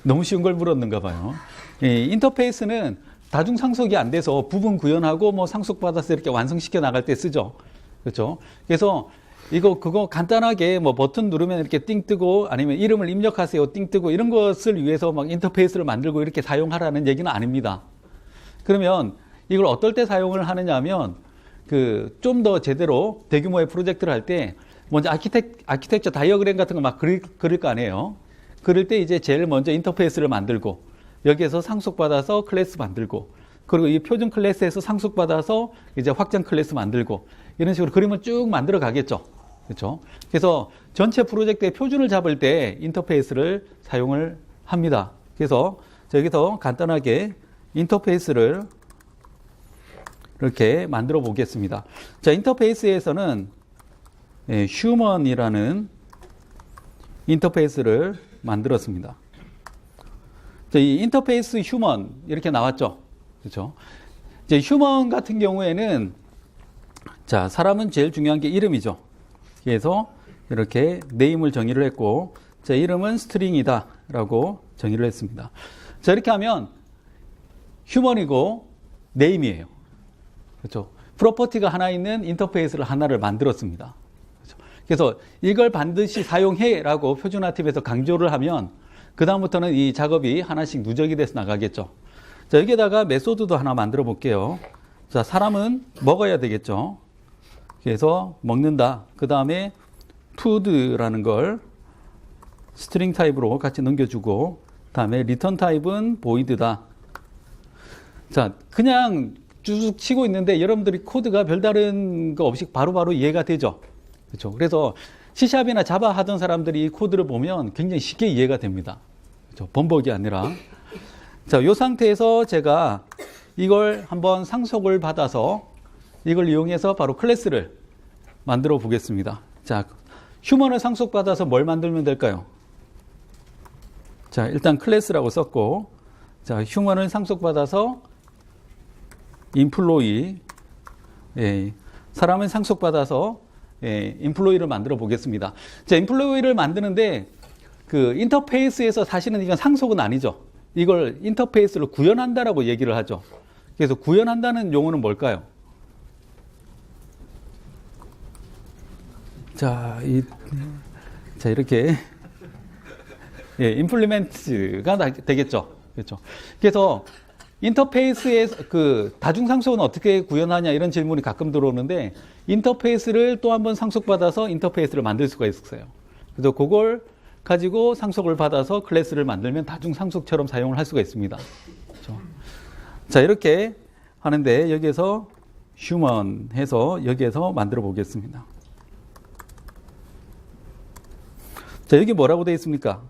너무 쉬운 걸 물었는가 봐요. 인터페이스는 다중 상속이 안 돼서 부분 구현하고 뭐 상속받아서 이렇게 완성시켜 나갈 때 쓰죠. 그렇죠? 그래서 그거 간단하게 뭐 버튼 누르면 이렇게 띵 뜨고 아니면 이름을 입력하세요 띵 뜨고 이런 것을 위해서 막 인터페이스를 만들고 이렇게 사용하라는 얘기는 아닙니다. 그러면 이걸 어떨 때 사용을 하느냐 하면 좀 더 제대로 대규모의 프로젝트를 할 때 먼저 아키텍처 다이어그램 같은 거 막 그릴 거 아니에요. 그럴 때 이제 제일 먼저 인터페이스를 만들고 여기에서 상속받아서 클래스 만들고 그리고 이 표준 클래스에서 상속받아서 이제 확장 클래스 만들고 이런 식으로 그림을 쭉 만들어 가겠죠. 그렇죠? 그래서 전체 프로젝트의 표준을 잡을 때 인터페이스를 사용을 합니다. 그래서 여기서 간단하게 인터페이스를 이렇게 만들어 보겠습니다. 자, 인터페이스에서는 휴먼이라는 인터페이스를 만들었습니다. 자, 이 인터페이스 휴먼 이렇게 나왔죠. 그렇죠? 이제 휴먼 같은 경우에는 자, 사람은 제일 중요한 게 이름이죠. 그래서 이렇게 네임을 정의를 했고 자, 이름은 스트링이다 라고 정의를 했습니다. 자, 이렇게 하면 휴먼이고 네임이에요. 그렇죠? 프로퍼티가 하나 있는 인터페이스를 하나를 만들었습니다. 그렇죠? 그래서 이걸 반드시 사용해 라고 표준화 팁에서 강조를 하면 그 다음부터는 이 작업이 하나씩 누적이 돼서 나가겠죠. 자, 여기에다가 메소드도 하나 만들어 볼게요. 자, 사람은 먹어야 되겠죠. 그래서 먹는다. 그 다음에 food라는 걸 스트링 타입으로 같이 넘겨주고 다음에 리턴 타입은 void다. 자, 그냥 쭉 치고 있는데 여러분들이 코드가 별다른 거 없이 바로바로 이해가 되죠. 그렇죠. 그래서 C샵이나 자바 하던 사람들이 이 코드를 보면 굉장히 쉽게 이해가 됩니다. 그렇죠. 번복이 아니라. 자, 이 상태에서 제가 이걸 한번 상속을 받아서 이걸 이용해서 바로 클래스를 만들어 보겠습니다. 자, 휴먼을 상속받아서 뭘 만들면 될까요? 자, 일단 클래스라고 썼고, 자, 휴먼을 상속받아서 인플로이, 예, 사람을 상속받아서 예, 인플로이를 만들어 보겠습니다. 자, 인플로이를 만드는데 그 인터페이스에서 사실은 이건 상속은 아니죠. 이걸 인터페이스를 구현한다라고 얘기를 하죠. 그래서 구현한다는 용어는 뭘까요? 자, 이렇게 예, 임플리멘트가 되겠죠. 그렇죠. 그래서 인터페이스의 그 다중상속은 어떻게 구현하냐 이런 질문이 가끔 들어오는데 인터페이스를 또 한번 상속받아서 인터페이스를 만들 수가 있어요. 그래서 그걸 가지고 상속을 받아서 클래스를 만들면 다중상속처럼 사용을 할 수가 있습니다. 그렇죠. 자, 이렇게 하는데 여기에서 휴먼 해서 여기에서 만들어 보겠습니다. 자, 여기 뭐라고 되어 있습니까?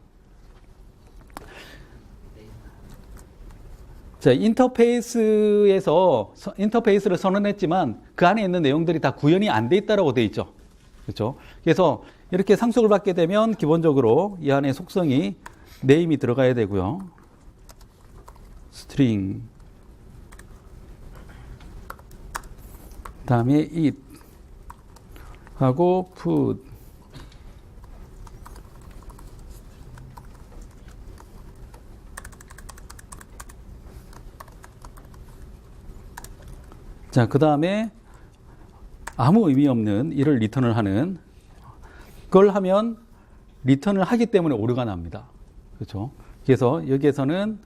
자, 인터페이스에서 인터페이스를 선언했지만 그 안에 있는 내용들이 다 구현이 안 돼 있다라고 되어 있죠. 그렇죠? 그래서 이렇게 상속을 받게 되면 기본적으로 이 안에 속성이 name이 들어가야 되고요. string 다음에 it 하고 put 자, 그 다음에 아무 의미 없는 이를 리턴을 하는 그걸 하면 리턴을 하기 때문에 오류가 납니다. 그렇죠? 그래서 여기에서는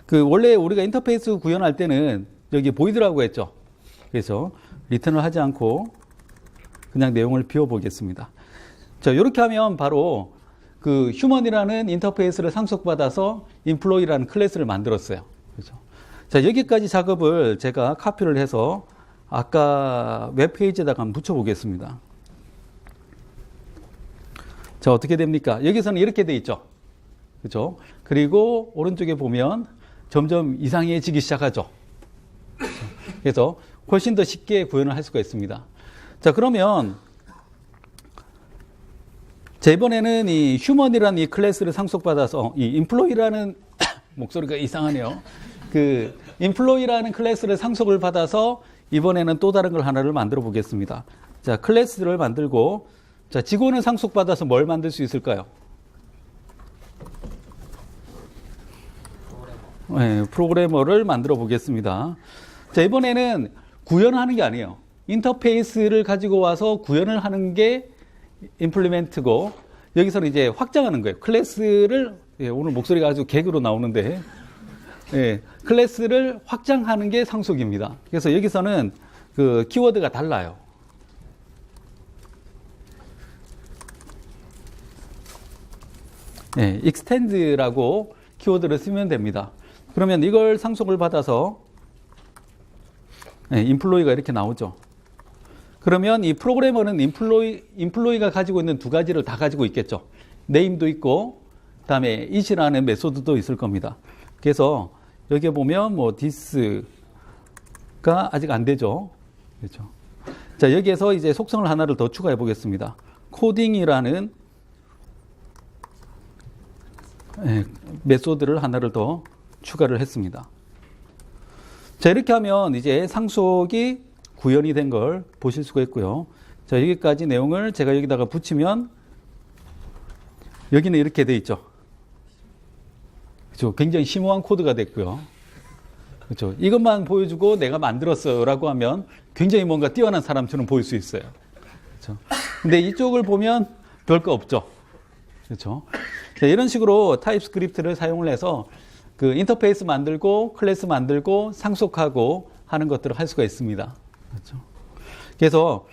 그 원래 우리가 인터페이스 구현할 때는 여기 보이드라고 했죠. 그래서 리턴을 하지 않고 그냥 내용을 비워 보겠습니다. 자, 이렇게 하면 바로 그 휴먼이라는 인터페이스를 상속받아서 인플로이라는 클래스를 만들었어요. 그렇죠? 자, 여기까지 작업을 제가 카피를 해서 아까 웹페이지에다가 한번 붙여보겠습니다. 자, 어떻게 됩니까? 여기서는 이렇게 돼 있죠. 그렇죠? 그리고 오른쪽에 보면 점점 이상해지기 시작하죠. 그래서 훨씬 더 쉽게 구현을 할 수가 있습니다. 자, 그러면 자, 이번에는 이 휴먼이라는 이 클래스를 상속받아서 이 인플로이라는 목소리가 이상하네요. 그 인플로이라는 클래스를 상속을 받아서 이번에는 또 다른 걸 하나를 만들어 보겠습니다. 자, 클래스를 만들고 자, 직원을 상속받아서 뭘 만들 수 있을까요? 네, 프로그래머를 만들어 보겠습니다. 자, 이번에는 구현하는 게 아니에요. 인터페이스를 가지고 와서 구현을 하는 게 임플리멘트고 여기서는 이제 확장하는 거예요. 클래스를 예, 오늘 목소리가 아주 개그로 나오는데 예, 클래스를 확장하는 게 상속입니다. 그래서 여기서는 그 키워드가 달라요. 예, extend라고 키워드를 쓰면 됩니다. 그러면 이걸 상속을 받아서 예, 인플로이가 이렇게 나오죠. 그러면 이 프로그래머는 인플로이가 가지고 있는 두 가지를 다 가지고 있겠죠. name도 있고 그다음에 it이라는 메소드도 있을 겁니다. 그래서 여기에 보면 뭐 this가 아직 안 되죠. 그렇죠. 자, 여기에서 이제 속성을 하나를 더 추가해 보겠습니다. 코딩이라는 예, 메소드를 하나를 더 추가를 했습니다. 자, 이렇게 하면 이제 상속이 구현이 된 걸 보실 수가 있고요. 자, 여기까지 내용을 제가 여기다가 붙이면 여기는 이렇게 돼 있죠. 그렇죠. 굉장히 심오한 코드가 됐고요. 그렇죠. 이것만 보여주고 내가 만들었어요라고 하면 굉장히 뭔가 뛰어난 사람처럼 보일 수 있어요. 그렇죠. 근데 이쪽을 보면 별거 없죠. 그렇죠. 자, 이런 식으로 타입스크립트를 사용을 해서 그 인터페이스 만들고 클래스 만들고 상속하고 하는 것들을 할 수가 있습니다. 그렇죠. 그래서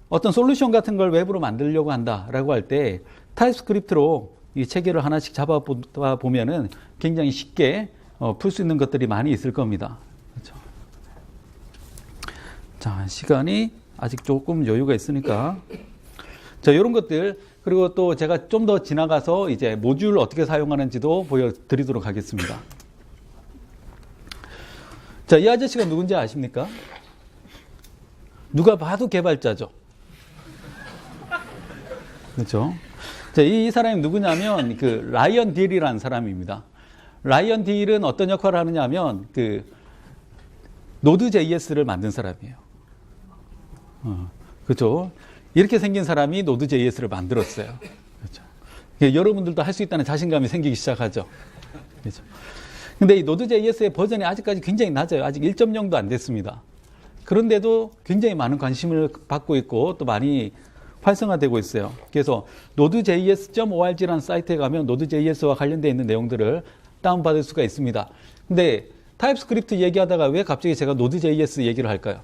어떤 솔루션 같은 걸 외부로 만들려고 한다라고 할 때 타입스크립트로 이 체계를 하나씩 잡아보다 보면은 굉장히 쉽게 풀 수 있는 것들이 많이 있을 겁니다. 그렇죠. 자, 시간이 아직 조금 여유가 있으니까. 자, 이런 것들. 그리고 또 제가 좀 더 지나가서 이제 모듈 어떻게 사용하는지도 보여드리도록 하겠습니다. 자, 이 아저씨가 누군지 아십니까? 누가 봐도 개발자죠. 그렇죠? 자, 이 사람이 누구냐면 그 라이언 딜이라는 사람입니다. 라이언 딜은 어떤 역할을 하느냐 하면 그 노드.js를 만든 사람이에요. 그렇죠? 이렇게 생긴 사람이 노드.js를 만들었어요. 그렇죠? 여러분들도 할 수 있다는 자신감이 생기기 시작하죠. 그렇죠? 근데 이 노드.js의 버전이 아직까지 굉장히 낮아요. 아직 1.0도 안 됐습니다. 그런데도 굉장히 많은 관심을 받고 있고 또 많이 활성화되고 있어요. 그래서 node.js.org라는 사이트에 가면 node.js와 관련되어 있는 내용들을 다운받을 수가 있습니다. 근데 타입스크립트 얘기하다가 왜 갑자기 제가 node.js 얘기를 할까요?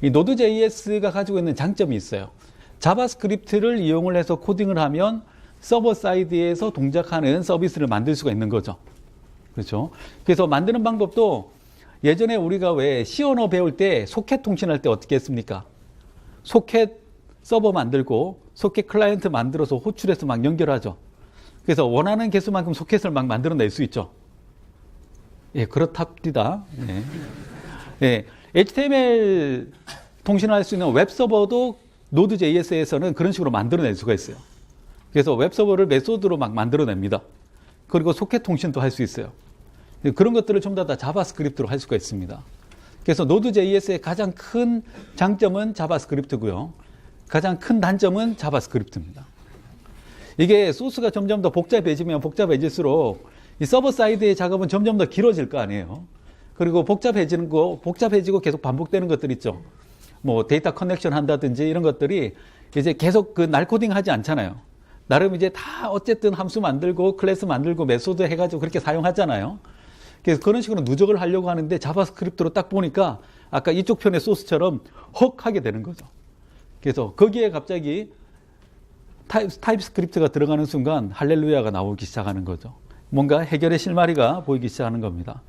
이 node.js가 가지고 있는 장점이 있어요. 자바스크립트를 이용을 해서 코딩을 하면 서버 사이드에서 동작하는 서비스를 만들 수가 있는 거죠. 그렇죠? 그래서 만드는 방법도 예전에 우리가 왜 C 언어 배울 때 소켓 통신할 때 어떻게 했습니까? 소켓 서버 만들고 소켓 클라이언트 만들어서 호출해서 막 연결하죠. 그래서 원하는 개수만큼 소켓을 막 만들어낼 수 있죠. 예, 그렇답니다. 예. 예, HTML 통신할 수 있는 웹서버도 Node.js에서는 그런 식으로 만들어낼 수가 있어요. 그래서 웹서버를 메소드로 막 만들어냅니다. 그리고 소켓 통신도 할 수 있어요. 그런 것들을 전부 다 자바스크립트로 할 수가 있습니다. 그래서 Node.js의 가장 큰 장점은 자바스크립트고요. 가장 큰 단점은 자바스크립트입니다. 이게 소스가 점점 더 복잡해지면 복잡해질수록 이 서버 사이드의 작업은 점점 더 길어질 거 아니에요. 그리고 복잡해지고 계속 반복되는 것들 있죠. 뭐 데이터 커넥션 한다든지 이런 것들이 이제 계속 그 날 코딩 하지 않잖아요. 나름 이제 다 어쨌든 함수 만들고 클래스 만들고 메소드 해가지고 그렇게 사용하잖아요. 그래서 그런 식으로 누적을 하려고 하는데 자바스크립트로 딱 보니까 아까 이쪽 편의 소스처럼 헉 하게 되는 거죠. 그래서 거기에 갑자기 타입스크립트가 들어가는 순간 할렐루야가 나오기 시작하는 거죠. 뭔가 해결의 실마리가 보이기 시작하는 겁니다.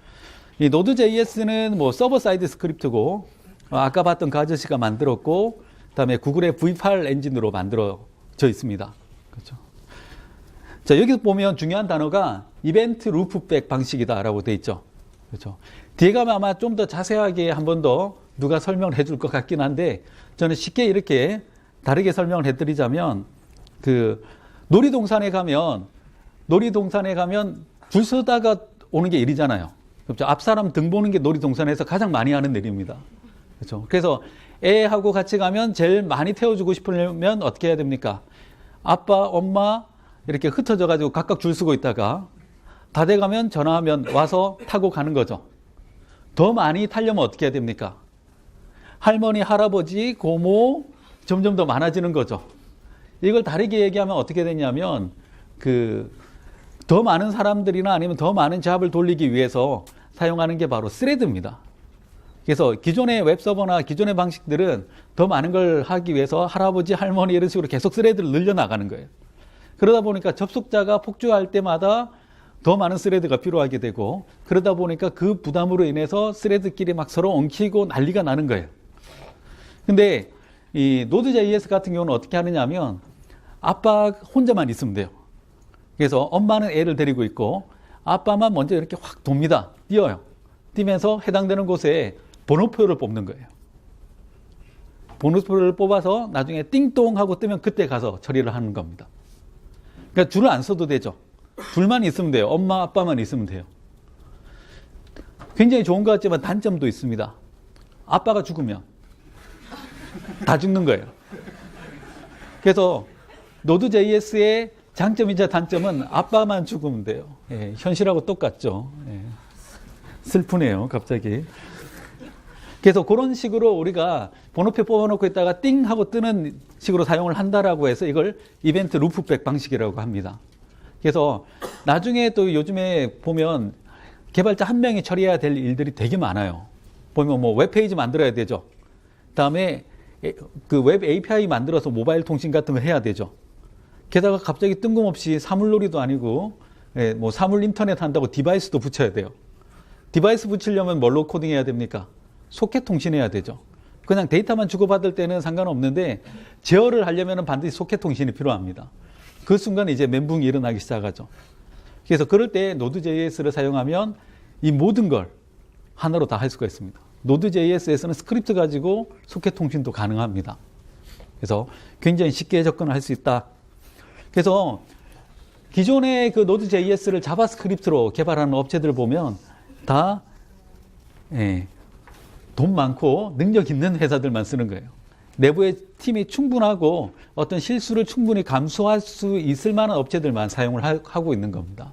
이 Node.js는 뭐 서버 사이드 스크립트고 아까 봤던 그 아저씨가 만들었고 그다음에 구글의 V8 엔진으로 만들어져 있습니다. 그렇죠. 자, 여기서 보면 중요한 단어가 이벤트 루프백 방식이다라고 돼 있죠. 그렇죠. 뒤에 가면 아마 좀 더 자세하게 한 번 더 누가 설명을 해줄 것 같긴 한데 저는 쉽게 이렇게 다르게 설명을 해드리자면 그 놀이동산에 가면 줄 서다가 오는 게 일이잖아요. 그렇죠. 앞 사람 등 보는 게 놀이동산에서 가장 많이 하는 일입니다. 그렇죠. 그래서 애하고 같이 가면 제일 많이 태워주고 싶으면 어떻게 해야 됩니까? 아빠, 엄마 이렇게 흩어져 가지고 각각 줄 서고 있다가 다 돼가면 전화하면 와서 타고 가는 거죠. 더 많이 타려면 어떻게 해야 됩니까? 할머니, 할아버지, 고모 점점 더 많아지는 거죠. 이걸 다르게 얘기하면 어떻게 되냐면 더 많은 사람들이나 아니면 더 많은 잡을 돌리기 위해서 사용하는 게 바로 스레드입니다. 그래서 기존의 웹서버나 기존의 방식들은 더 많은 걸 하기 위해서 할아버지, 할머니 이런 식으로 계속 스레드를 늘려나가는 거예요. 그러다 보니까 접속자가 폭주할 때마다 더 많은 스레드가 필요하게 되고 그러다 보니까 그 부담으로 인해서 스레드끼리 막 서로 엉키고 난리가 나는 거예요. 근데 이 Node.js 같은 경우는 어떻게 하느냐 하면 아빠 혼자만 있으면 돼요. 그래서 엄마는 애를 데리고 있고 아빠만 먼저 이렇게 확 돕니다. 뛰어요. 뛰면서 해당되는 곳에 번호표를 뽑는 거예요. 번호표를 뽑아서 나중에 띵동 하고 뜨면 그때 가서 처리를 하는 겁니다. 그러니까 줄을 안 써도 되죠. 둘만 있으면 돼요. 엄마, 아빠만 있으면 돼요. 굉장히 좋은 것 같지만 단점도 있습니다. 아빠가 죽으면 다 죽는 거예요. 그래서 Node.js의 장점이자 단점은 아빠만 죽으면 돼요. 예, 현실하고 똑같죠. 예. 슬프네요, 갑자기. 그래서 그런 식으로 우리가 번호표 뽑아놓고 있다가 띵 하고 뜨는 식으로 사용을 한다라고 해서 이걸 이벤트 루프백 방식이라고 합니다. 그래서 나중에 또 요즘에 보면 개발자 한 명이 처리해야 될 일들이 되게 많아요. 보면 뭐 웹페이지 만들어야 되죠. 그다음에 그 웹 API 만들어서 모바일 통신 같은 거 해야 되죠. 게다가 갑자기 뜬금없이 사물놀이도 아니고 뭐 사물 인터넷 한다고 디바이스도 붙여야 돼요. 디바이스 붙이려면 뭘로 코딩해야 됩니까? 소켓 통신해야 되죠. 그냥 데이터만 주고받을 때는 상관없는데 제어를 하려면 반드시 소켓 통신이 필요합니다. 그 순간 이제 멘붕이 일어나기 시작하죠. 그래서 그럴 때 Node.js를 사용하면 이 모든 걸 하나로 다 할 수가 있습니다. Node.js에서는 스크립트 가지고 소켓 통신도 가능합니다. 그래서 굉장히 쉽게 접근을 할 수 있다. 그래서 기존의 그 Node.js를 자바스크립트로 개발하는 업체들 보면 다 돈 많고 능력 있는 회사들만 쓰는 거예요. 내부의 팀이 충분하고 어떤 실수를 충분히 감수할 수 있을 만한 업체들만 사용을 하고 있는 겁니다.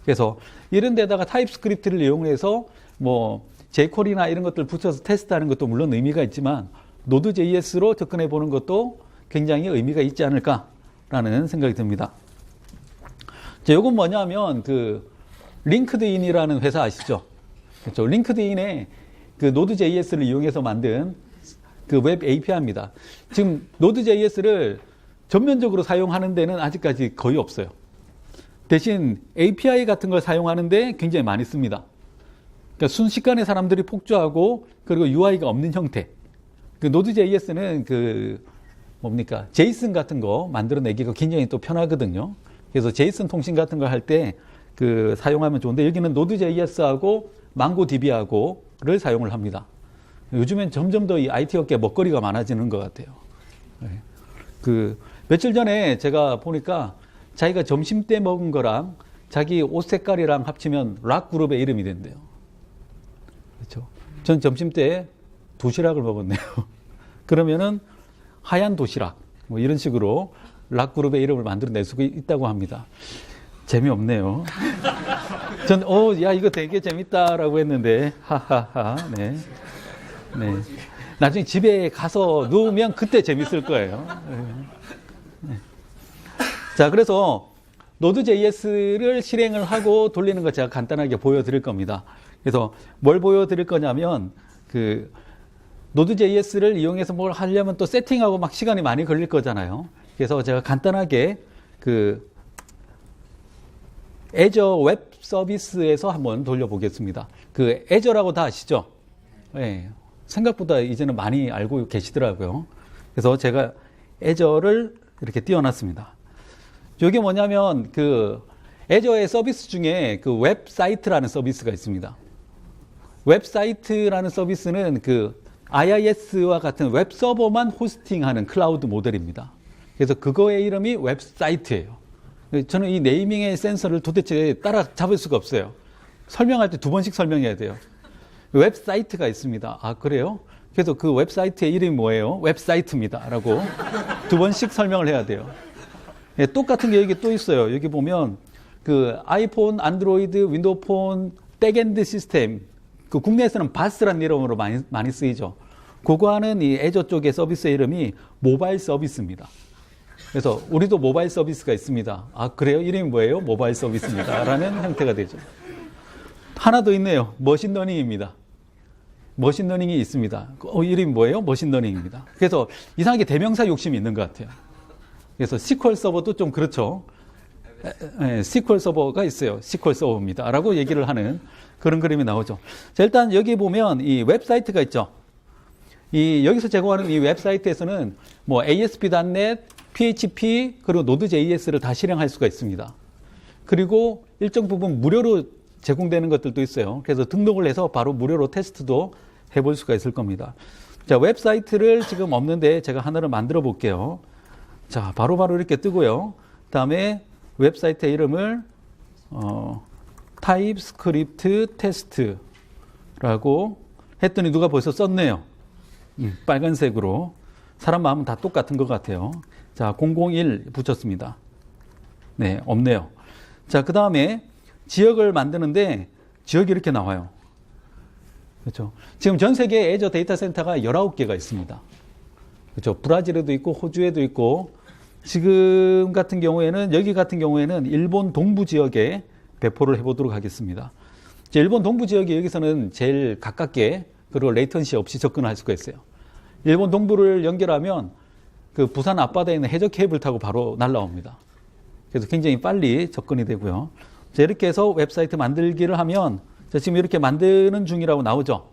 그래서 이런 데다가 타입스크립트를 이용해서 뭐 jQuery나 이런 것들 붙여서 테스트하는 것도 물론 의미가 있지만 Node.js로 접근해 보는 것도 굉장히 의미가 있지 않을까라는 생각이 듭니다. 자, 이건 뭐냐면 그 링크드인이라는 회사 아시죠? 그렇죠. 링크드인에 그 Node.js를 이용해서 만든 그 웹 API입니다. 지금 Node.js를 전면적으로 사용하는 데는 아직까지 거의 없어요. 대신 API 같은 걸 사용하는데 굉장히 많이 씁니다. 그러니까 순식간에 사람들이 폭주하고 그리고 UI가 없는 형태. 그 Node.js는 그 뭡니까? 제이슨 같은 거 만들어내기가 굉장히 또 편하거든요. 그래서 제이슨 통신 같은 걸 할 때 그 사용하면 좋은데 여기는 Node.js하고 MongoDB하고를 사용을 합니다. 요즘엔 점점 더 이 IT 업계 먹거리가 많아지는 것 같아요. 그 며칠 전에 제가 보니까 자기가 점심 때 먹은 거랑 자기 옷 색깔이랑 합치면 락 그룹의 이름이 된대요. 그렇죠. 전 점심 때 도시락을 먹었네요. 그러면은 하얀 도시락 뭐 이런 식으로 락 그룹의 이름을 만들어낼 수 있다고 합니다. 재미없네요. 전 야 이거 되게 재밌다라고 했는데 하하하. 네. 네. 나중에 집에 가서 누우면 그때 재밌을 거예요. 네. 자, 그래서 Node.js를 실행을 하고 돌리는 거 제가 간단하게 보여드릴 겁니다. 그래서 뭘 보여드릴 거냐면 그 Node.js를 이용해서 뭘 하려면 또 세팅하고 막 시간이 많이 걸릴 거잖아요. 그래서 제가 간단하게 그 Azure 웹 서비스에서 한번 돌려보겠습니다. 그 Azure라고 다 아시죠? 네. 생각보다 이제는 많이 알고 계시더라고요. 그래서 제가 Azure를 이렇게 띄워놨습니다. 이게 뭐냐면 그 Azure의 서비스 중에 그 웹사이트라는 서비스가 있습니다. 웹사이트라는 서비스는 그 IIS와 같은 웹서버만 호스팅하는 클라우드 모델입니다. 그래서 그거의 이름이 웹사이트예요. 저는 이 네이밍의 센서를 도대체 따라잡을 수가 없어요. 설명할 때 2번씩 설명해야 돼요. 웹사이트가 있습니다. 아, 그래요? 그래서 그 웹사이트의 이름이 뭐예요? 웹사이트입니다. 라고 2번씩 설명을 해야 돼요. 예, 똑같은 게 여기 또 있어요. 여기 보면 그 아이폰, 안드로이드, 윈도우폰, 백엔드 시스템, 그 국내에서는 바스라는 이름으로 많이 쓰이죠. 그거 하는 이 애저 쪽의 서비스의 이름이 모바일 서비스입니다. 그래서 우리도 모바일 서비스가 있습니다. 아, 그래요? 이름이 뭐예요? 모바일 서비스입니다. 라는 형태가 되죠. 하나 더 있네요. 머신러닝입니다. 머신러닝이 있습니다. 이름이 뭐예요? 머신러닝입니다. 그래서 이상하게 대명사 욕심이 있는 것 같아요. 그래서 SQL 서버도 좀 그렇죠. SQL 서버가 있어요. SQL 서버입니다. 라고 얘기를 하는 그런 그림이 나오죠. 자, 일단 여기 보면 이 웹사이트가 있죠. 여기서 제공하는 이 웹사이트에서는 뭐 ASP.NET, PHP, 그리고 Node.js를 다 실행할 수가 있습니다. 그리고 일정 부분 무료로 제공되는 것들도 있어요. 그래서 등록을 해서 바로 무료로 테스트도 해볼 수가 있을 겁니다. 자, 웹사이트를 지금 없는데 제가 하나를 만들어 볼게요. 자, 바로바로 이렇게 뜨고요. 그 다음에 웹사이트의 이름을 타입스크립트 테스트라고 했더니 누가 벌써 썼네요. 빨간색으로. 사람 마음은 다 똑같은 것 같아요. 자, 001 붙였습니다. 네, 없네요. 자, 그 다음에 지역을 만드는데 지역이 이렇게 나와요. 그렇죠. 지금 전 세계에 애저 데이터 센터가 19개가 있습니다. 그렇죠. 브라질에도 있고 호주에도 있고 지금 같은 경우에는 여기 같은 경우에는 일본 동부 지역에 배포를 해보도록 하겠습니다. 일본 동부 지역이 여기서는 제일 가깝게 그리고 레이턴시 없이 접근할 수가 있어요. 일본 동부를 연결하면 그 부산 앞바다에 있는 해저 케이블 타고 바로 날라옵니다. 그래서 굉장히 빨리 접근이 되고요. 자, 이렇게 해서 웹사이트 만들기를 하면 자, 지금 이렇게 만드는 중이라고 나오죠.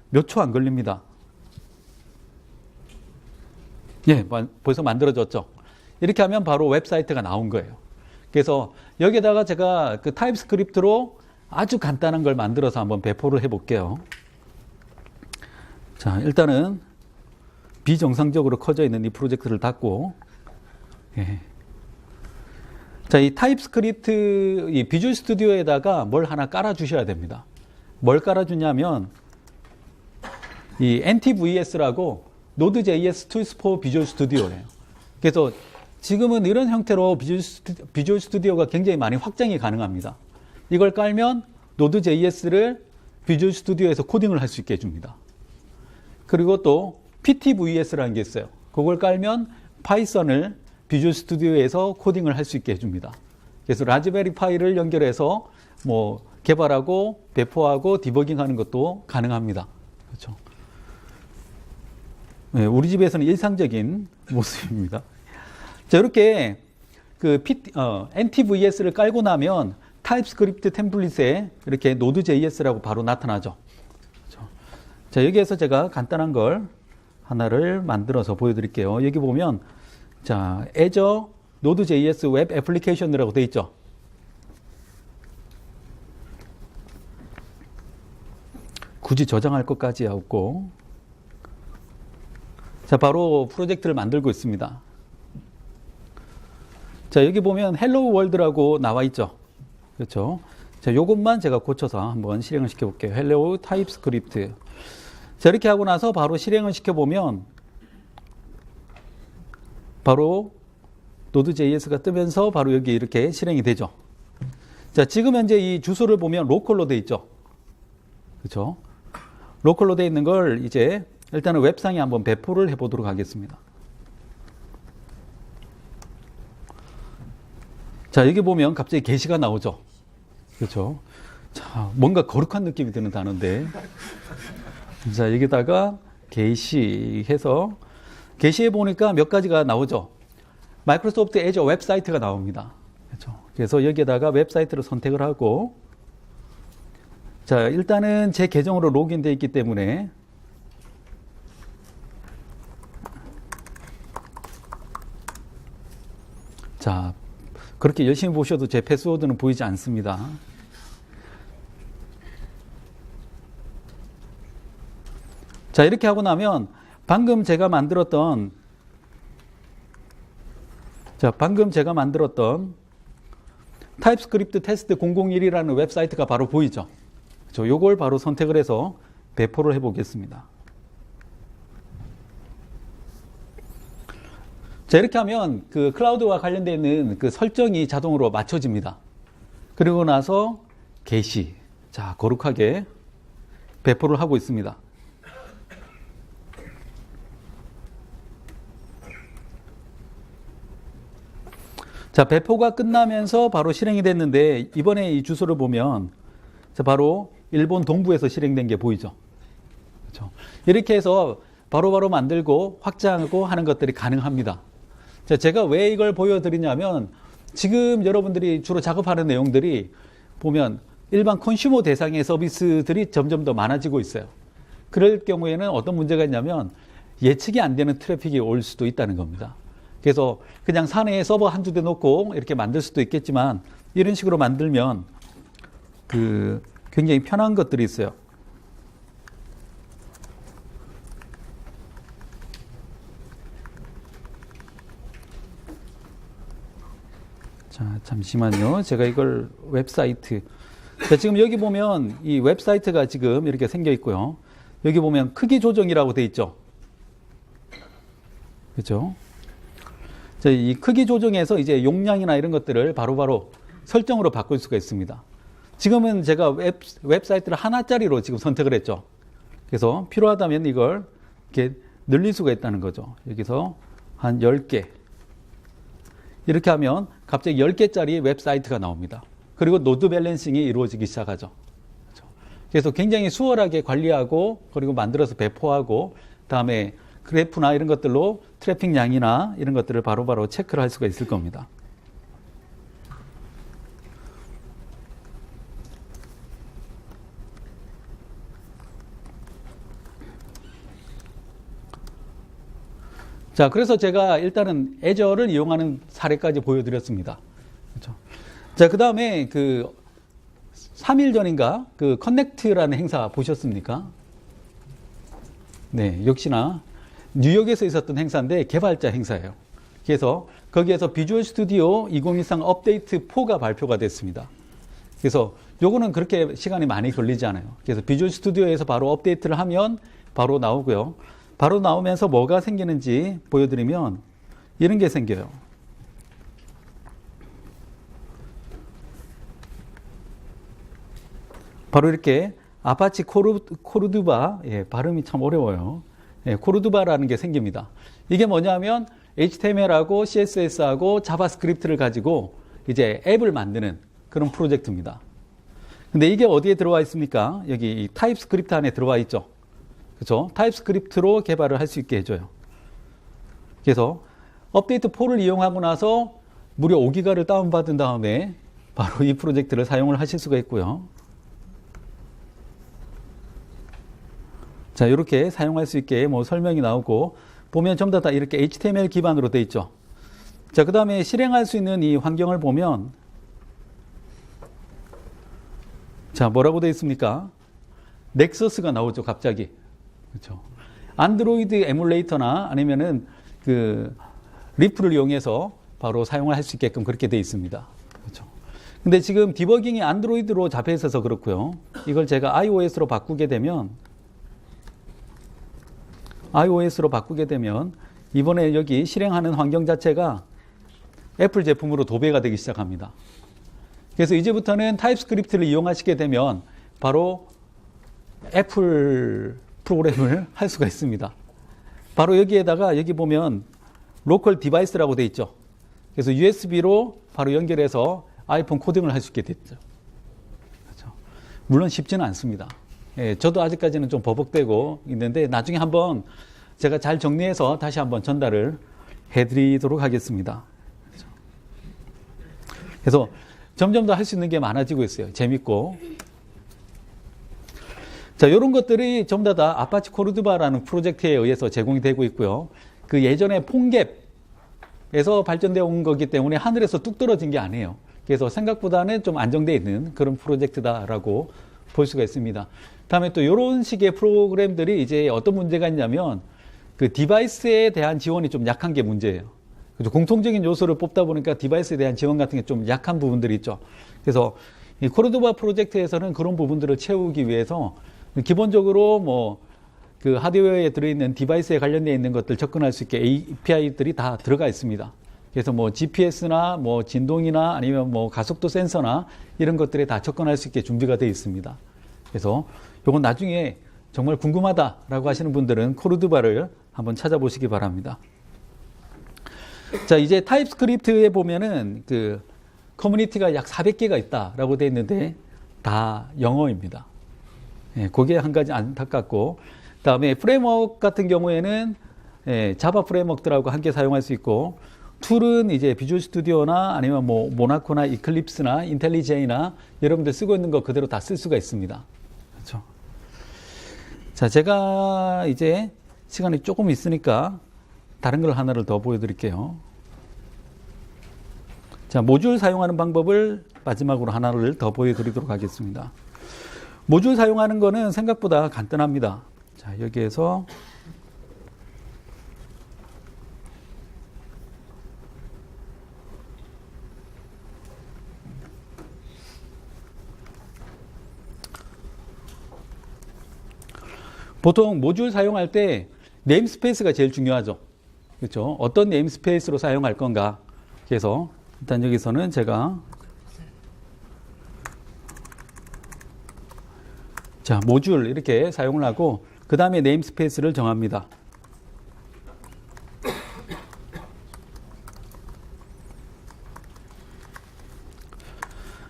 몇 초 안 걸립니다. 예, 벌써 만들어졌죠. 이렇게 하면 바로 웹사이트가 나온 거예요. 그래서 여기에다가 제가 그 타입스크립트로 아주 간단한 걸 만들어서 한번 배포를 해볼게요. 자, 일단은 비정상적으로 커져 있는 이 프로젝트를 닫고, 예. 자, 이 타입스크립트, 이 비주얼 스튜디오에다가 뭘 하나 깔아주셔야 됩니다. 뭘 깔아주냐면, 이 NTVS라고 Node.js Tools for Visual Studio예요. 그래서 지금은 이런 형태로 비주얼 스튜디오가 굉장히 많이 확장이 가능합니다. 이걸 깔면 Node.js를 비주얼 스튜디오에서 코딩을 할 수 있게 해줍니다. 그리고 또 PTVS라는 게 있어요. 그걸 깔면 파이썬을 비주얼 스튜디오에서 코딩을 할 수 있게 해줍니다. 그래서 라즈베리 파이를 연결해서 뭐 개발하고 배포하고 디버깅하는 것도 가능합니다. 그렇죠. 네, 우리 집에서는 일상적인 모습입니다. 자, 이렇게 그 NTVS를 깔고 나면 타입스크립트 템플릿에 이렇게 Node.js라고 바로 나타나죠. 그렇죠. 자, 여기에서 제가 간단한 걸 하나를 만들어서 보여드릴게요. 여기 보면 자, Azure Node.js 웹 애플리케이션이라고 되어 있죠. 굳이 저장할 것까지 없고, 자, 바로 프로젝트를 만들고 있습니다. 자, 여기 보면 헬로 월드라고 나와 있죠. 그렇죠. 자, 요것만 제가 고쳐서 한번 실행을 시켜 볼게요. 헬로 타입스크립트. 자, 이렇게 하고 나서 바로 실행을 시켜 보면 바로 Node.js가 뜨면서 바로 여기 이렇게 실행이 되죠. 자, 지금 현재 이 주소를 보면 로컬로 돼 있죠. 그렇죠. 로컬로 돼 있는 걸 이제 일단은 웹상에 한번 배포를 해 보도록 하겠습니다. 자, 여기 보면 갑자기 게시가 나오죠. 그렇죠. 자, 뭔가 거룩한 느낌이 드는 단어인데. 자, 여기다가 게시해서 게시해 보니까 몇 가지가 나오죠. 마이크로소프트 애저 웹사이트가 나옵니다. 그렇죠. 그래서 여기에다가 웹사이트를 선택을 하고, 자, 일단은 제 계정으로 로그인되어 있기 때문에 자, 그렇게 열심히 보셔도 제 패스워드는 보이지 않습니다. 자, 이렇게 하고 나면 방금 제가 만들었던 타입스크립트 테스트 001이라는 웹사이트가 바로 보이죠. 요걸 바로 선택을 해서 배포를 해보겠습니다. 자, 이렇게 하면 그 클라우드와 관련되어 있는 그 설정이 자동으로 맞춰집니다. 그리고 나서 게시. 자, 거룩하게 배포를 하고 있습니다. 자, 배포가 끝나면서 바로 실행이 됐는데 이번에 이 주소를 보면 자, 바로 일본 동부에서 실행된 게 보이죠. 그렇죠? 이렇게 해서 바로바로 만들고 확장하고 하는 것들이 가능합니다. 자, 제가 왜 이걸 보여드리냐면 지금 여러분들이 주로 작업하는 내용들이 보면 일반 컨슈머 대상의 서비스들이 점점 더 많아지고 있어요. 그럴 경우에는 어떤 문제가 있냐면 예측이 안 되는 트래픽이 올 수도 있다는 겁니다. 그래서 그냥 사내에 서버 한두 대 놓고 이렇게 만들 수도 있겠지만 이런 식으로 만들면 그 굉장히 편한 것들이 있어요. 자, 잠시만요. 제가 이걸 웹사이트. 자, 지금 여기 보면 이 웹사이트가 지금 이렇게 생겨 있고요. 여기 보면 크기 조정이라고 돼 있죠. 그렇죠? 자, 이 크기 조정에서 이제 용량이나 이런 것들을 바로바로 설정으로 바꿀 수가 있습니다. 지금은 제가 웹사이트를 하나짜리로 지금 선택을 했죠. 그래서 필요하다면 이걸 이렇게 늘릴 수가 있다는 거죠. 여기서 한 10개. 이렇게 하면 갑자기 10개짜리 웹사이트가 나옵니다. 그리고 노드 밸런싱이 이루어지기 시작하죠. 그래서 굉장히 수월하게 관리하고 그리고 만들어서 배포하고 다음에 그래프나 이런 것들로 트래픽 양이나 이런 것들을 바로바로 체크를 할 수가 있을 겁니다. 자, 그래서 제가 일단은 애저를 이용하는 사례까지 보여드렸습니다. 그렇죠? 자, 그 다음에 3일 전인가 그 커넥트라는 행사 보셨습니까? 네, 역시나 뉴욕에서 있었던 행사인데 개발자 행사예요. 그래서 거기에서 비주얼 스튜디오 2023 업데이트 4가 발표가 됐습니다. 그래서 요거는 그렇게 시간이 많이 걸리지 않아요. 그래서 비주얼 스튜디오에서 바로 업데이트를 하면 바로 나오고요. 바로 나오면서 뭐가 생기는지 보여드리면 이런 게 생겨요. 바로 이렇게 아파치 코르두바, 예, 발음이 참 어려워요. 예, 코르두바라는 게 생깁니다. 이게 뭐냐면 HTML하고 CSS하고 자바스크립트를 가지고 이제 앱을 만드는 그런 프로젝트입니다. 근데 이게 어디에 들어와 있습니까? 여기 타입스크립트 안에 들어와 있죠. 그렇죠? 타입스크립트로 개발을 할 수 있게 해줘요. 그래서 업데이트 4를 이용하고 나서 무려 5기가를 다운받은 다음에 바로 이 프로젝트를 사용을 하실 수가 있고요. 자, 이렇게 사용할 수 있게 뭐 설명이 나오고 보면 전부 다 이렇게 HTML 기반으로 돼 있죠. 자, 그 다음에 실행할 수 있는 이 환경을 보면 자, 뭐라고 돼 있습니까? 넥서스가 나오죠, 갑자기. 그렇죠. 안드로이드 에뮬레이터나 아니면은 리프를 이용해서 바로 사용을 할 수 있게끔 그렇게 돼 있습니다. 그렇죠. 근데 지금 디버깅이 안드로이드로 잡혀 있어서 그렇고요. 이걸 제가 iOS로 바꾸게 되면 이번에 여기 실행하는 환경 자체가 애플 제품으로 도배가 되기 시작합니다. 그래서 이제부터는 타입스크립트를 이용하시게 되면 바로 애플 프로그램을 할 수가 있습니다. 바로 여기에다가 여기 보면 로컬 디바이스라고 돼 있죠. 그래서 USB로 바로 연결해서 아이폰 코딩을 할 수 있게 됐죠. 그렇죠. 물론 쉽지는 않습니다. 예, 저도 아직까지는 좀 버벅대고 있는데 나중에 한번 제가 잘 정리해서 다시 한번 전달을 해드리도록 하겠습니다. 그렇죠. 그래서 점점 더 할 수 있는 게 많아지고 있어요. 재밌고. 자, 이런 것들이 전부 다 아파치 코르두바라는 프로젝트에 의해서 제공이 되고 있고요. 그 예전에 폰갭에서 발전되어 온 거기 때문에 하늘에서 뚝 떨어진 게 아니에요. 그래서 생각보다는 좀 안정되어 있는 그런 프로젝트다라고 볼 수가 있습니다. 다음에 또 이런 식의 프로그램들이 이제 어떤 문제가 있냐면 그 디바이스에 대한 지원이 좀 약한 게 문제예요. 그래서 공통적인 요소를 뽑다 보니까 디바이스에 대한 지원 같은 게 좀 약한 부분들이 있죠. 그래서 이 코르도바 프로젝트에서는 그런 부분들을 채우기 위해서 기본적으로 뭐 그 하드웨어에 들어있는 디바이스에 관련되어 있는 것들 접근할 수 있게 API들이 다 들어가 있습니다. 그래서 뭐 GPS나 뭐 진동이나 아니면 뭐 가속도 센서나 이런 것들에 다 접근할 수 있게 준비가 되어 있습니다. 그래서 요건 나중에 정말 궁금하다라고 하시는 분들은 코르두바를 한번 찾아보시기 바랍니다. 자, 이제 타입스크립트에 보면은 그 커뮤니티가 약 400개가 있다라고 되어 있는데 다 영어입니다. 예, 그게 한 가지 안타깝고, 그다음에 프레임워크 같은 경우에는 자바 프레임워크들하고 함께 사용할 수 있고, 툴은 이제 비주얼 스튜디오나 아니면 뭐 모나코나 이클립스나 인텔리제이나 여러분들 쓰고 있는 거 그대로 다 쓸 수가 있습니다. 그렇죠? 자, 제가 이제 시간이 조금 있으니까 다른 걸 하나를 더 보여드릴게요. 자, 모듈 사용하는 방법을 마지막으로 하나를 더 보여드리도록 하겠습니다. 모듈 사용하는 거는 생각보다 간단합니다. 자, 여기에서 보통 모듈 사용할 때 네임스페이스가 제일 중요하죠. 그렇죠? 어떤 네임스페이스로 사용할 건가. 그래서 일단 여기서는 제가 자, 모듈 이렇게 사용을 하고 그 다음에 네임스페이스를 정합니다.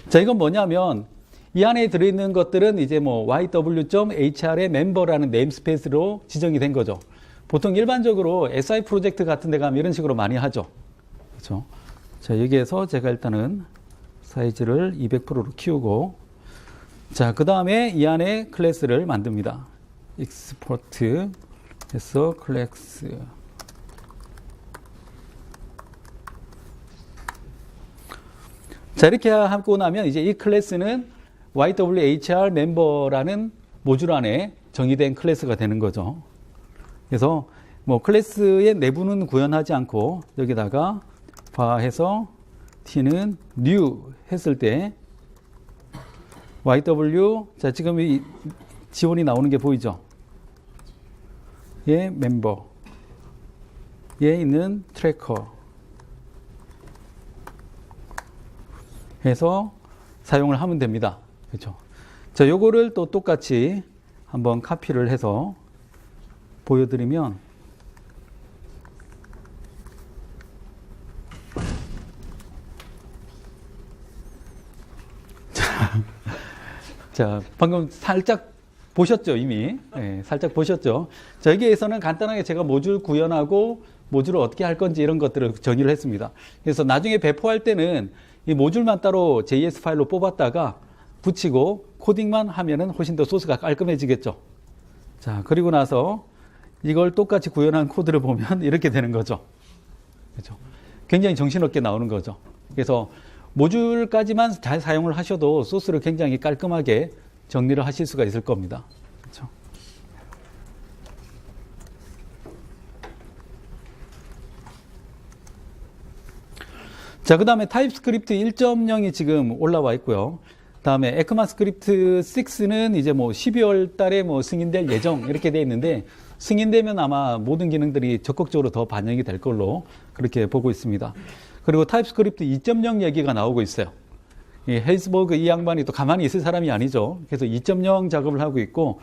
자, 이건 뭐냐면 이 안에 들어있는 것들은 이제 뭐 yw.hr의 멤버라는 네임스페이스로 지정이 된 거죠. 보통 일반적으로 SI 프로젝트 같은 데 가면 이런 식으로 많이 하죠. 그렇죠? 자, 여기에서 제가 일단은 사이즈를 200%로 키우고, 자, 그 다음에 이 안에 클래스를 만듭니다. export 해서 클래스. 자, 이렇게 하고 나면 이제 이 클래스는 YWHR 멤버라는 모듈 안에 정의된 클래스가 되는 거죠. 그래서 뭐 클래스의 내부는 구현하지 않고 여기다가 바해서 t는 new 했을 때 YW, 자, 지금 이 지원이 나오는 게 보이죠? 얘 멤버, 얘 있는 트래커 해서 사용을 하면 됩니다. 그렇죠? 자, 요거를 또 똑같이 한번 카피를 해서 보여드리면 자, 방금 살짝 보셨죠, 이미? 네, 살짝 보셨죠? 자, 여기에서는 간단하게 제가 모듈 구현하고 모듈을 어떻게 할 건지 이런 것들을 정의를 했습니다. 그래서 나중에 배포할 때는 이 모듈만 따로 JS 파일로 뽑았다가 붙이고 코딩만 하면은 훨씬 더 소스가 깔끔해지겠죠. 자, 그리고 나서 이걸 똑같이 구현한 코드를 보면 이렇게 되는 거죠. 그렇죠? 굉장히 정신없게 나오는 거죠. 그래서 모듈까지만 잘 사용을 하셔도 소스를 굉장히 깔끔하게 정리를 하실 수가 있을 겁니다. 그렇죠? 자, 그 다음에 타입스크립트 1.0이 지금 올라와 있고요. 다음에 에크마스크립트 6는 이제 뭐 12월 달에 뭐 승인될 예정 이렇게 돼 있는데 승인되면 아마 모든 기능들이 적극적으로 더 반영이 될 걸로 그렇게 보고 있습니다. 그리고 타입스크립트 2.0 얘기가 나오고 있어요. 이 헬스버그 이 양반이 또 가만히 있을 사람이 아니죠. 그래서 2.0 작업을 하고 있고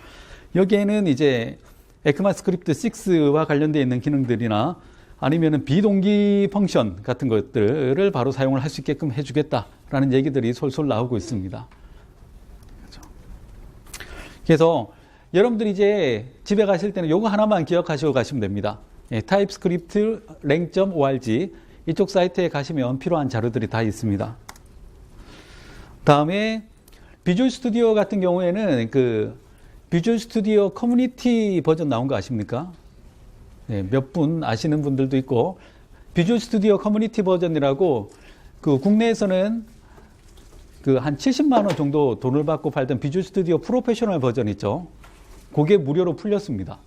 여기에는 이제 에크마스크립트 6와 관련되어 있는 기능들이나 아니면은 비동기 펑션 같은 것들을 바로 사용을 할 수 있게끔 해주겠다라는 얘기들이 솔솔 나오고 있습니다. 그렇죠? 그래서 여러분들이 이제 집에 가실 때는 요거 하나만 기억하시고 가시면 됩니다. TypeScript lang.org 이쪽 사이트에 가시면 필요한 자료들이 다 있습니다. 다음에 비주얼 스튜디오 같은 경우에는 그 비주얼 스튜디오 커뮤니티 버전 나온 거 아십니까? 네, 몇 분 아시는 분들도 있고 비주얼 스튜디오 커뮤니티 버전이라고 그 국내에서는 그 한 70만 원 정도 돈을 받고 팔던 비주얼 스튜디오 프로페셔널 버전 있죠. 그게 무료로 풀렸습니다.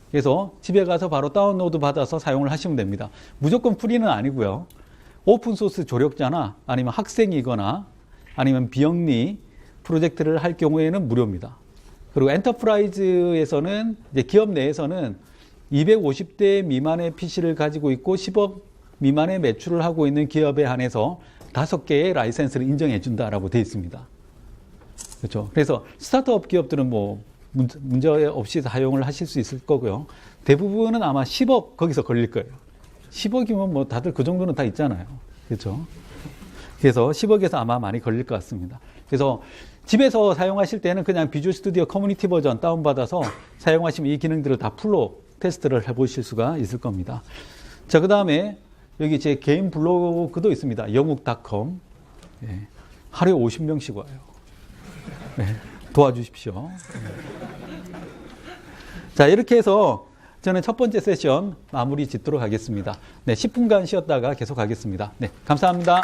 그래서 집에 가서 바로 다운로드 받아서 사용을 하시면 됩니다. 무조건 프리는 아니고요. 오픈소스 조력자나 아니면 학생이거나 아니면 비영리 프로젝트를 할 경우에는 무료입니다. 그리고 엔터프라이즈에서는 이제 기업 내에서는 250대 미만의 PC를 가지고 있고 10억 미만의 매출을 하고 있는 기업에 한해서 5개의 라이센스를 인정해 준다라고 되어 있습니다. 그렇죠. 그래서 스타트업 기업들은 뭐 문제 없이 사용을 하실 수 있을 거고요. 대부분은 아마 10억 거기서 걸릴 거예요. 10억이면 뭐 다들 그 정도는 다 있잖아요. 그렇죠. 그래서 10억에서 아마 많이 걸릴 것 같습니다. 그래서 집에서 사용하실 때는 그냥 비주얼 스튜디오 커뮤니티 버전 다운받아서 사용하시면 이 기능들을 다 풀로 테스트를 해보실 수가 있을 겁니다. 자, 그 다음에 여기 제 개인 블로그도 있습니다. 영욱닷컴. 네, 하루에 50명씩 와요. 네, 도와주십시오. 네. 자, 이렇게 해서 저는 첫 번째 세션 마무리 짓도록 하겠습니다. 네, 10분간 쉬었다가 계속 하겠습니다. 네, 감사합니다.